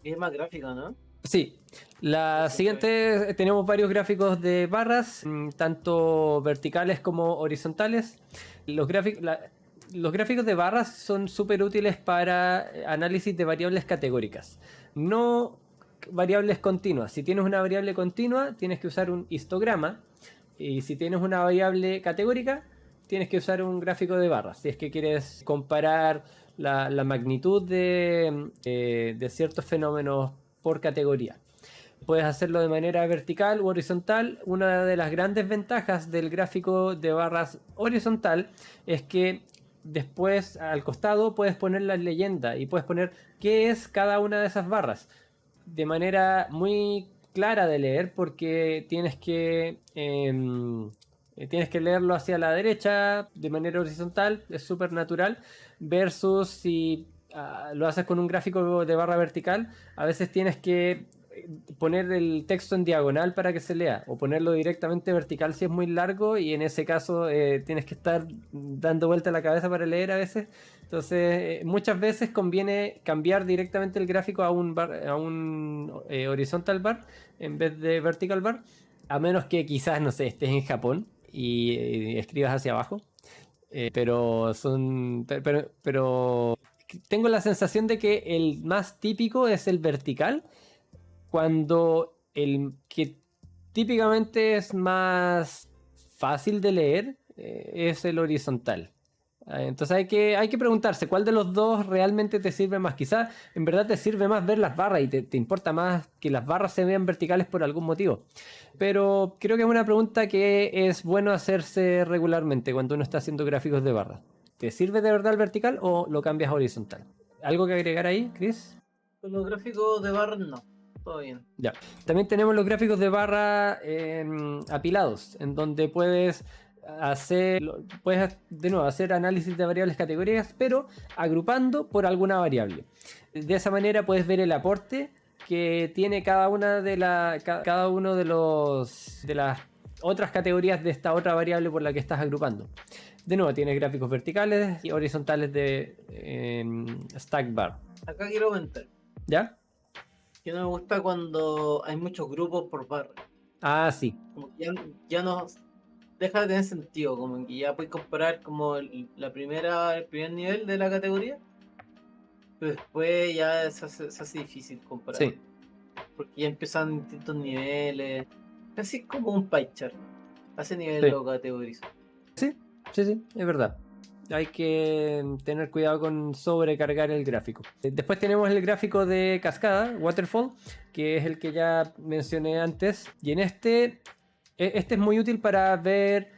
Y es más gráfico, ¿no? Sí, la Sí, siguiente tenemos varios gráficos de barras, tanto verticales como horizontales. Los gráficos de barras son súper útiles para análisis de variables categóricas, no variables continuas. Si tienes una variable continua, tienes que usar un histograma, y si tienes una variable categórica, tienes que usar un gráfico de barras. Si es que quieres comparar la magnitud de ciertos fenómenos por categoría. Puedes hacerlo de manera vertical u horizontal. Una de las grandes ventajas del gráfico de barras horizontal es que después al costado puedes poner la leyenda y puedes poner qué es cada una de esas barras de manera muy clara de leer, porque tienes que leerlo hacia la derecha de manera horizontal, es súper natural, versus si lo haces con un gráfico de barra vertical, a veces tienes que poner el texto en diagonal para que se lea, o ponerlo directamente vertical si es muy largo, y en ese caso tienes que estar dando vuelta la cabeza para leer a veces. Entonces, muchas veces conviene cambiar directamente el gráfico a un horizontal bar en vez de vertical bar, a menos que quizás, no sé, estés en Japón y escribas hacia abajo. Pero tengo la sensación de que el más típico es el vertical, cuando el que típicamente es más fácil de leer es el horizontal. Entonces hay que preguntarse cuál de los dos realmente te sirve más. Quizás en verdad te sirve más ver las barras y te importa más que las barras se vean verticales por algún motivo. Pero creo que es una pregunta que es bueno hacerse regularmente cuando uno está haciendo gráficos de barras. ¿Te sirve de verdad el vertical o lo cambias a horizontal? ¿Algo que agregar ahí, Chris? Con los gráficos de barras no. Todo bien. Ya. También tenemos los gráficos de barra apilados, en donde puedes de nuevo hacer análisis de variables categorías, pero agrupando por alguna variable. De esa manera puedes ver el aporte que tiene cada uno de las otras categorías de esta otra variable por la que estás agrupando. De nuevo, tienes gráficos verticales y horizontales de stack bar. Acá quiero comentar ¿Ya? que no me gusta cuando hay muchos grupos por barra. Ah, sí. Como que ya no deja de tener sentido, como que ya puedes comparar como el primer nivel de la categoría, pero después ya se hace difícil comparar. Sí. Porque ya empiezan distintos niveles, casi como un pie chart. A ese nivel Sí. lo categorizo. Sí, es verdad. Hay que tener cuidado con sobrecargar el gráfico. Después tenemos el gráfico de cascada, waterfall, que es el que ya mencioné antes. Y en este es muy útil para ver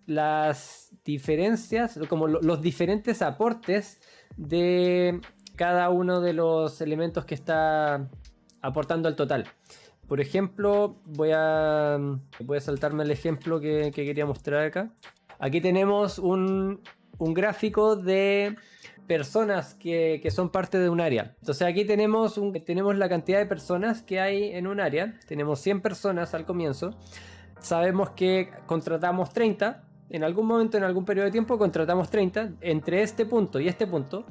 las diferencias, como los diferentes aportes de cada uno de los elementos que está aportando al total. Por ejemplo, voy a saltarme el ejemplo que quería mostrar acá. Aquí tenemos un gráfico de personas que son parte de un área. Entonces aquí tenemos la cantidad de personas que hay en un área. Tenemos 100 personas al comienzo. Sabemos que contratamos 30. En algún momento, en algún periodo de tiempo, contratamos 30. Entre este punto y este punto.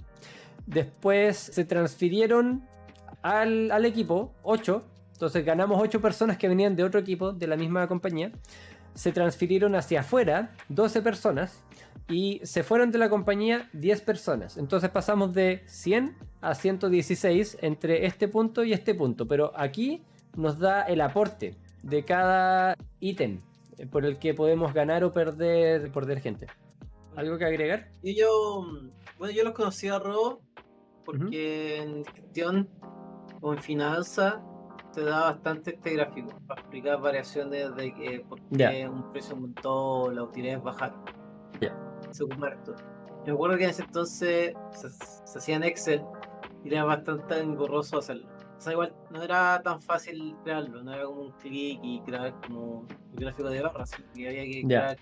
Después se transfirieron al equipo 8. Entonces ganamos 8 personas que venían de otro equipo de la misma compañía. Se transfirieron hacia afuera 12 personas. Y se fueron de la compañía 10 personas. Entonces pasamos de 100 a 116 entre este punto y este punto. Pero aquí nos da el aporte de cada ítem por el que podemos ganar o perder gente. ¿Algo que agregar? Y yo los conocí a Robo porque en gestión o en finanzas te da bastante este gráfico para explicar variaciones de por qué un precio aumentó, las utilidades bajaron. Se ocupa esto. Me acuerdo que en ese entonces se hacía en Excel y era bastante engorroso hacerlo. O sea, igual no era tan fácil crearlo, no era como un clic y crear como el gráfico de barras, sino que había que crear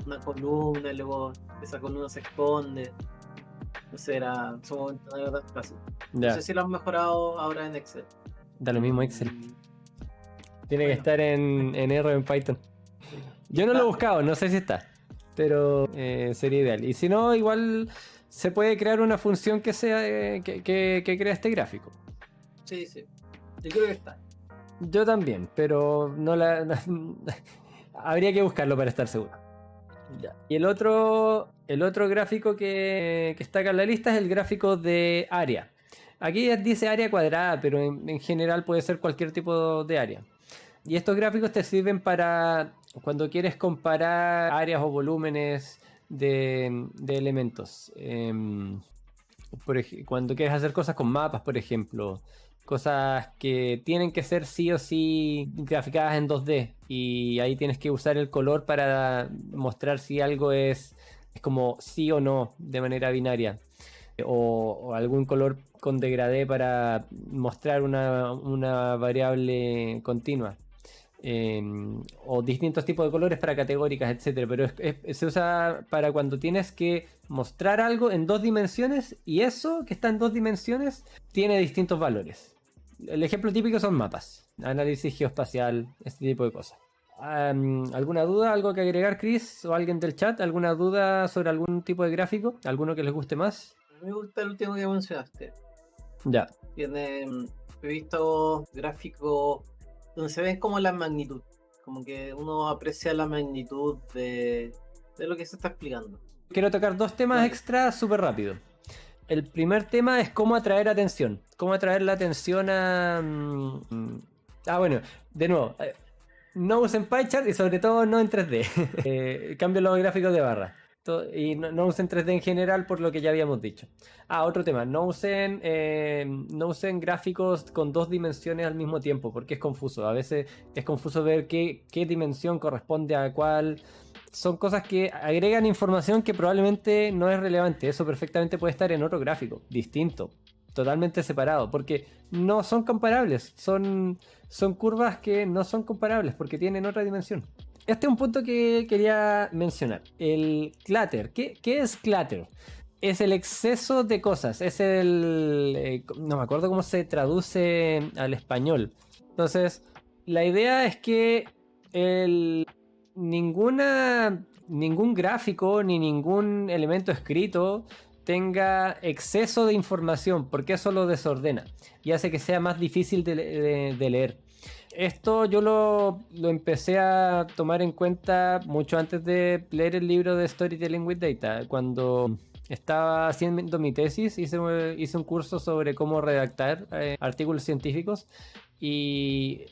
una columna y luego esa columna se esconde. Entonces en su momento no era tan fácil. No sé si lo han mejorado ahora en Excel. Da lo mismo Excel. Tiene que estar en R o en Python. Yo no lo he buscado, no sé si está. Pero sería ideal. Y si no, igual se puede crear una función que sea que crea este gráfico. Sí. Yo creo que está. Yo también, pero no habría que buscarlo para estar seguro. Ya. Y el otro gráfico que está acá en la lista es el gráfico de área. Aquí dice área cuadrada, pero en general puede ser cualquier tipo de área. Y estos gráficos te sirven para cuando quieres comparar áreas o volúmenes de elementos. Cuando quieres hacer cosas con mapas, por ejemplo. Cosas que tienen que ser sí o sí graficadas en 2D. Y ahí tienes que usar el color para mostrar si algo es como sí o no de manera binaria. O algún color con degradé para mostrar una variable continua. O distintos tipos de colores para categóricas, etcétera. Pero se usa para cuando tienes que mostrar algo en 2 dimensiones y eso que está en 2 dimensiones tiene distintos valores. El ejemplo típico son mapas, análisis geoespacial, este tipo de cosas. ¿Alguna duda? ¿Algo que agregar, Chris? ¿O alguien del chat? ¿Alguna duda sobre algún tipo de gráfico? ¿Alguno que les guste más? A mí me gusta el último que mencionaste. Ya. He visto gráficos donde se ven como la magnitud, como que uno aprecia la magnitud de lo que se está explicando. Quiero tocar 2 temas extra súper rápido. El primer tema es cómo atraer atención. Cómo atraer la atención a... bueno, de nuevo, no usen PyChart y sobre todo no en 3D. Cambio los gráficos de barra. Y no usen 3D en general por lo que ya habíamos dicho. Otro tema, no usen gráficos con 2 dimensiones al mismo tiempo porque es confuso. A veces es confuso ver qué dimensión corresponde a cuál. Son cosas que agregan información que probablemente no es relevante. Eso perfectamente puede estar en otro gráfico, distinto, totalmente separado, porque no son comparables. Son curvas que no son comparables porque tienen otra dimensión. Este es un punto que quería mencionar. El clutter. ¿Qué es clutter? Es el exceso de cosas. Es no me acuerdo cómo se traduce al español. Entonces, la idea es que ningún gráfico ni ningún elemento escrito tenga exceso de información, porque eso lo desordena y hace que sea más difícil de leer. Esto yo lo empecé a tomar en cuenta mucho antes de leer el libro de Storytelling with Data. Cuando estaba haciendo mi tesis, hice un curso sobre cómo redactar artículos científicos y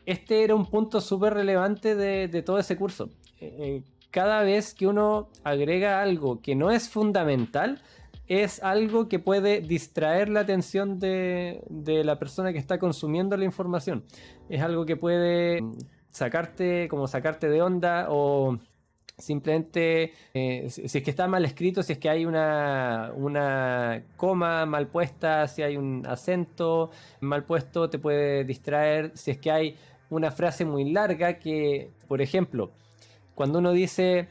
este era un punto súper relevante de todo ese curso. Cada vez que uno agrega algo que no es fundamental, es algo que puede distraer la atención de la persona que está consumiendo la información. Es algo que puede sacarte de onda o Simplemente, si es que está mal escrito, si es que hay una coma mal puesta, si hay un acento mal puesto, te puede distraer. Si es que hay una frase muy larga que, por ejemplo, cuando uno dice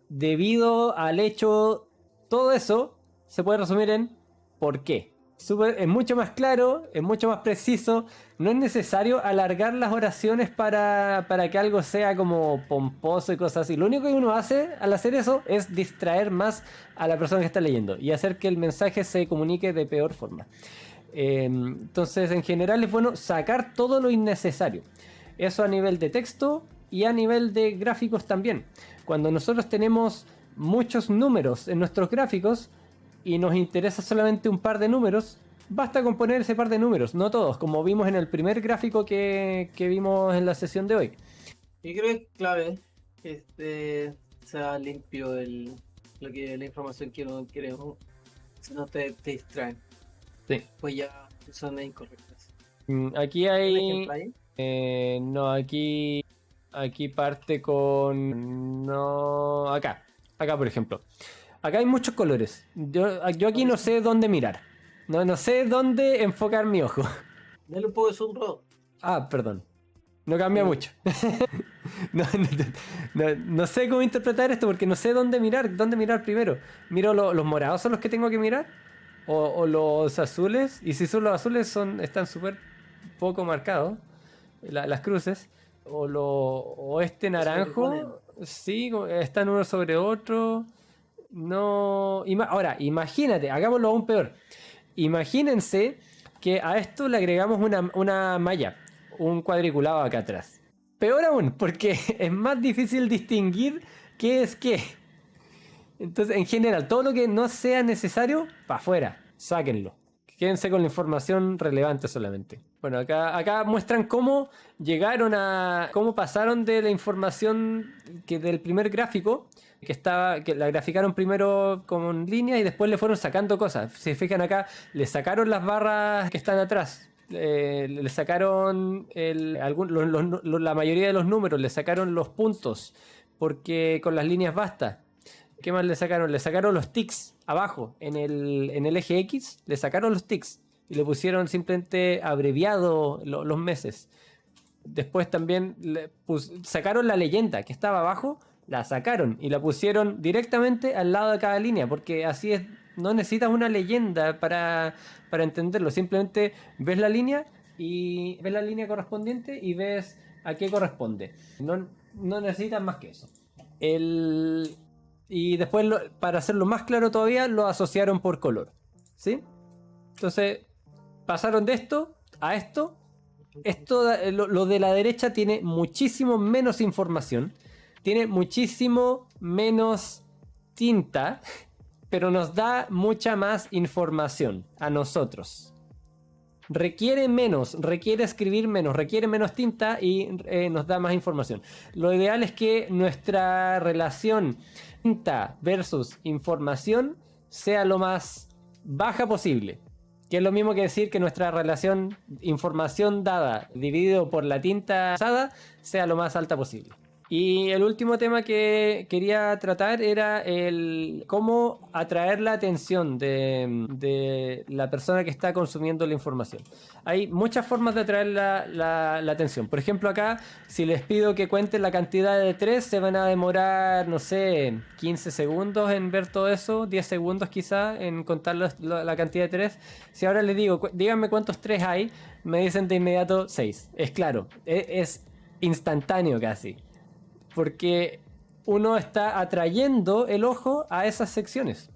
debido al hecho, todo eso se puede resumir en ¿por qué? Es mucho más claro, es mucho más preciso. No es necesario alargar las oraciones para que algo sea como pomposo y cosas así. Lo único que uno hace al hacer eso es distraer más a la persona que está leyendo y hacer que el mensaje se comunique de peor forma. Entonces, en general es bueno sacar todo lo innecesario. Eso a nivel de texto y a nivel de gráficos también. Cuando nosotros tenemos muchos números en nuestros gráficos y nos interesa solamente un par de números, basta con poner ese par de números, no todos, como vimos en el primer gráfico que vimos en la sesión de hoy. Yo creo que es clave que sea limpio la información que uno quiere, si no te distraen. Sí. Pues ya son incorrectas. Aquí ¿Un hay... ejemplo ahí? no, aquí parte con... No, acá por ejemplo. Acá hay muchos colores. Yo aquí no sé dónde mirar. No sé dónde enfocar mi ojo. Dale un poco de zoom, Rob. Ah, perdón. No cambia mucho. No sé cómo interpretar esto porque no sé dónde mirar primero. ¿Miro los morados son los que tengo que mirar? ¿O los azules? Y si son los azules están súper poco marcados, las cruces. O este naranjo, sí, están uno sobre otro. No. Ahora, imagínate, hagámoslo aún peor. Imagínense que a esto le agregamos una malla, un cuadriculado acá atrás. Peor aún, porque es más difícil distinguir qué es qué. Entonces, en general, todo lo que no sea necesario, para afuera, sáquenlo. Quédense con la información relevante solamente. Bueno, acá muestran cómo cómo pasaron de la información del primer gráfico, que la graficaron primero con líneas y después le fueron sacando cosas. Si se fijan acá, le sacaron las barras que están atrás. Le sacaron la mayoría de los números, le sacaron los puntos, porque con las líneas basta. ¿Qué más le sacaron? Le sacaron los tics abajo, en el eje X, le sacaron los tics y le pusieron simplemente abreviado los meses. Después también sacaron la leyenda que estaba abajo, la sacaron y la pusieron directamente al lado de cada línea, porque así es, no necesitas una leyenda para entenderlo, simplemente ves la línea correspondiente y ves a qué corresponde. No necesitas más que eso. Y después, para hacerlo más claro todavía, lo asociaron por color. ¿Sí? Entonces, pasaron de esto a esto. Lo de la derecha tiene muchísimo menos información. Tiene muchísimo menos tinta. Pero nos da mucha más información a nosotros. Requiere escribir menos, requiere menos tinta y nos da más información. Lo ideal es que nuestra relación tinta versus información sea lo más baja posible. Que es lo mismo que decir que nuestra relación información dada dividido por la tinta usada sea lo más alta posible. Y el último tema que quería tratar era el cómo atraer la atención de la persona que está consumiendo la información. Hay muchas formas de atraer la atención. Por ejemplo, acá, si les pido que cuenten la cantidad de 3, se van a demorar, no sé, 15 segundos en ver todo eso, 10 segundos quizá en contar la cantidad de 3. Si ahora les digo, díganme cuántos 3 hay, me dicen de inmediato 6. Es claro, es instantáneo casi. Porque uno está atrayendo el ojo a esas secciones.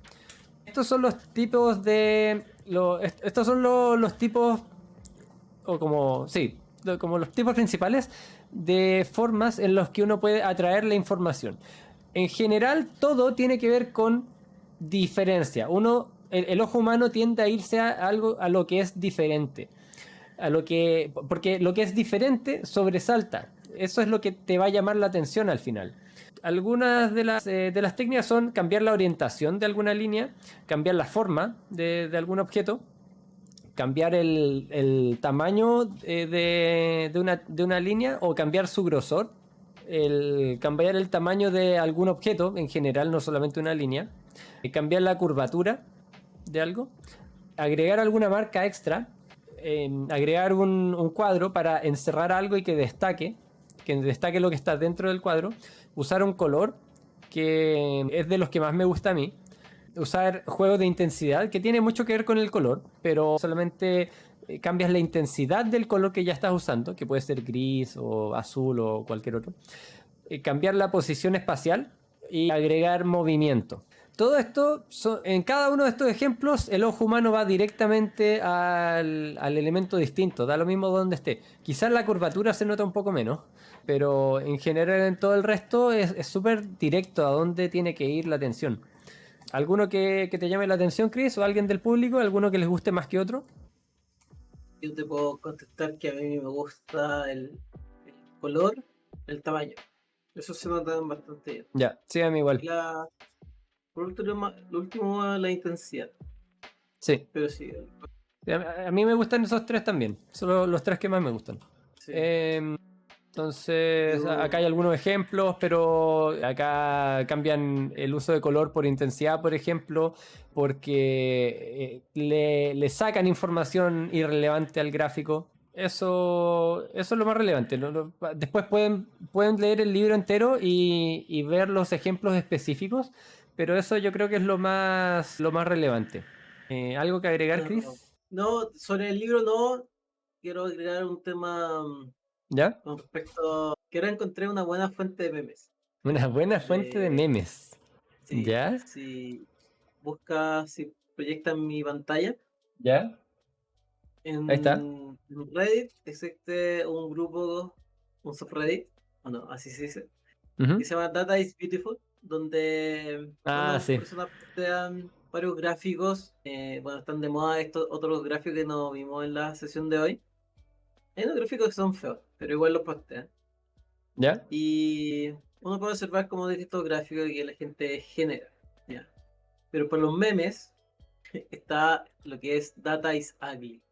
Estos son los tipos estos son los tipos, o como, sí, como los tipos principales de formas en los que uno puede atraer la información. En general, todo tiene que ver con diferencia. El ojo humano tiende a irse a lo que es diferente. Porque lo que es diferente sobresalta. Eso es lo que te va a llamar la atención al final. Algunas de las técnicas son cambiar la orientación de alguna línea, cambiar la forma de algún objeto, cambiar el tamaño de una línea o cambiar su grosor. cambiar el tamaño de algún objeto en general, no solamente una línea, cambiar la curvatura de algo, agregar alguna marca extra, agregar un cuadro para encerrar algo y que destaque lo que está dentro del cuadro, usar un color que es de los que más me gusta a mí, usar juegos de intensidad que tiene mucho que ver con el color, pero solamente cambias la intensidad del color que ya estás usando, que puede ser gris o azul o cualquier otro, cambiar la posición espacial y agregar movimiento. Todo esto, en cada uno de estos ejemplos, el ojo humano va directamente al elemento distinto, da lo mismo donde esté. Quizás la curvatura se nota un poco menos, pero en general en todo el resto es súper directo a dónde tiene que ir la atención. ¿Alguno que te llame la atención, Chris, o alguien del público? ¿Alguno que les guste más que otro? Yo te puedo contestar que a mí me gusta el color, el tamaño. Eso se nota bastante bien. Ya, sí, a mí igual. Por último, lo último, la intensidad. Sí. Pero sí. A mí me gustan esos tres también. Son los tres que más me gustan. Sí. Entonces, acá hay algunos ejemplos, pero acá cambian el uso de color por intensidad, por ejemplo, porque le sacan información irrelevante al gráfico. Eso es lo más relevante. Después pueden leer el libro entero y ver los ejemplos específicos, pero eso yo creo que es lo más relevante. ¿Algo que agregar, Chris? No, sobre el libro no. Quiero agregar un tema ¿Ya? con respecto. Quiero encontrar una buena fuente de memes. Una buena fuente de memes. Sí, ¿Ya? si proyectan mi pantalla. ¿Ya? Ahí está. En Reddit existe un grupo, un subreddit, bueno, así se dice, que se llama Data is Beautiful, donde Sí. personas postean varios gráficos. Bueno, están de moda estos otros gráficos que nos vimos en la sesión de hoy. Hay unos gráficos que son feos, pero igual los postean. ¿Ya? Y uno puede observar como distintos gráficos que la gente genera. ¿Ya? Pero por los memes está lo que es Data is Ugly.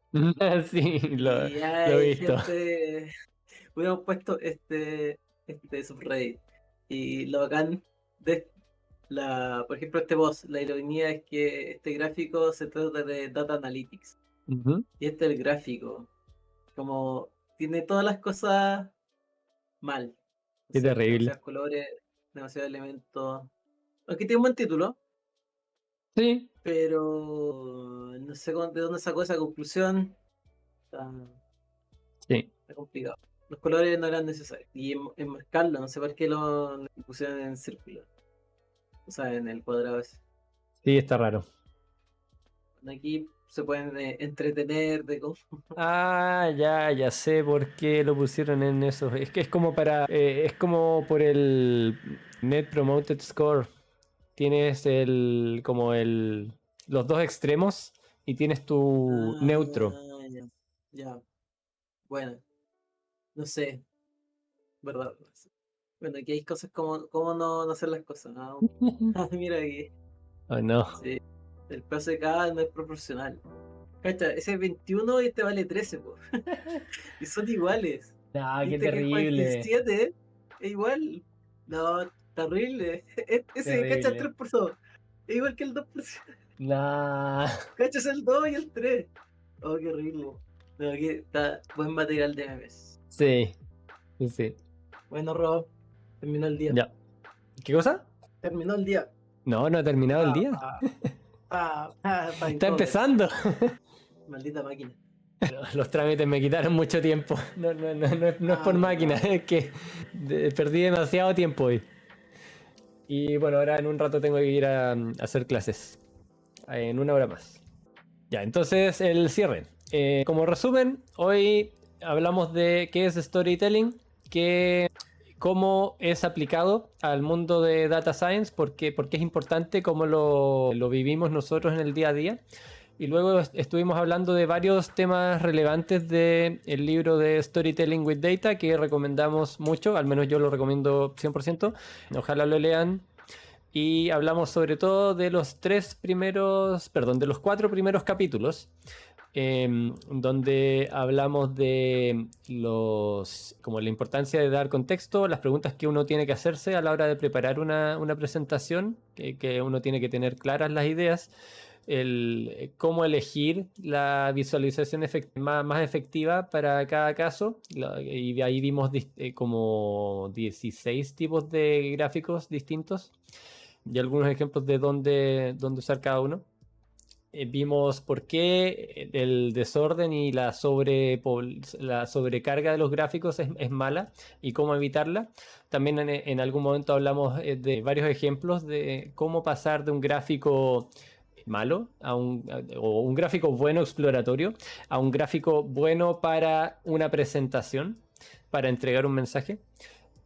Sí, lo Y he visto. gente, hubiéramos puesto este subreddit. Y lo bacán de por ejemplo, este post, la ironía es que este gráfico se trata de Data Analytics. Y este es el gráfico. Como tiene todas las cosas mal. Qué terrible. Demasiados colores, demasiados elementos. Aquí tiene un buen título. Sí. Pero no sé de dónde sacó esa conclusión. Está complicado. Los colores no eran necesarios. Y enmarcarlo, no sé por qué lo pusieron en círculo. O sea, en el cuadrado ese. Sí, está raro. Aquí se pueden entretener de cómo. Ya sé por qué lo pusieron en eso. Es que es como es como por el Net Promoted Score. Tienes los dos extremos y tienes tu neutro. Ya. Bueno, no sé. ¿Verdad? Bueno, aquí hay cosas como no hacer las cosas. Mira aquí. Oh, no. Sí. El peso de cada no es proporcional. Cacha, ese es 21 y este vale 13, po. Y son iguales. Qué ¿Viste que el terrible. 7 es igual? No, terrible. Ese, cacha, el 3%. Es igual que el 2%. Nah. Cacha, es el 2 y el 3. Oh, qué horrible. No, aquí está buen material de memes. Sí. Bueno, Rob, terminó el día. Ya. ¿Qué cosa? Terminó el día. No ha terminado el día. Está empezando. Maldita máquina. Los trámites me quitaron mucho tiempo. No es por máquina, es que perdí demasiado tiempo hoy. Y bueno, ahora en un rato tengo que ir a hacer clases. En una hora más. Ya, entonces el cierre. Como resumen, hoy hablamos de qué es storytelling, cómo es aplicado al mundo de data science, por qué es importante, cómo lo vivimos nosotros en el día a día. Y luego estuvimos hablando de varios temas relevantes del libro de Storytelling with Data que recomendamos mucho, al menos yo lo recomiendo 100%. Ojalá lo lean. Y hablamos sobre todo de los 4 primeros capítulos, donde hablamos de como la importancia de dar contexto, las preguntas que uno tiene que hacerse a la hora de preparar una presentación, que uno tiene que tener claras las ideas, cómo elegir la visualización más efectiva para cada caso, y de ahí vimos como 16 tipos de gráficos distintos y algunos ejemplos de dónde usar cada uno. Vimos por qué el desorden y la sobrecarga de los gráficos es mala y cómo evitarla. También en algún momento hablamos de varios ejemplos de cómo pasar de un gráfico malo o un gráfico bueno exploratorio a un gráfico bueno para una presentación, para entregar un mensaje.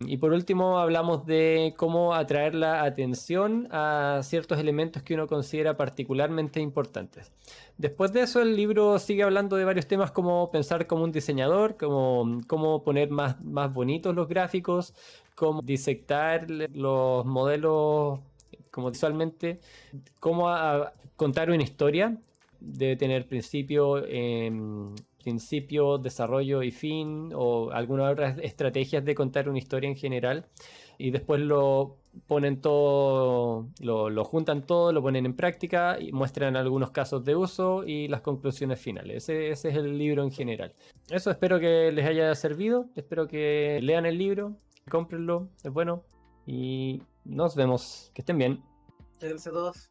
Y por último hablamos de cómo atraer la atención a ciertos elementos que uno considera particularmente importantes. Después de eso el libro sigue hablando de varios temas como pensar como un diseñador, como cómo poner más bonitos los gráficos, cómo disectar los modelos como visualmente, cómo contar una historia. Debe tener principio, desarrollo y fin, o algunas otras estrategias de contar una historia en general, y después lo ponen todo, lo juntan todo, lo ponen en práctica y muestran algunos casos de uso y las conclusiones finales. Ese es el libro en general. Eso, espero que les haya servido, espero que lean el libro, cómprenlo, es bueno, y nos vemos, que estén bien. Muchas gracias a todos.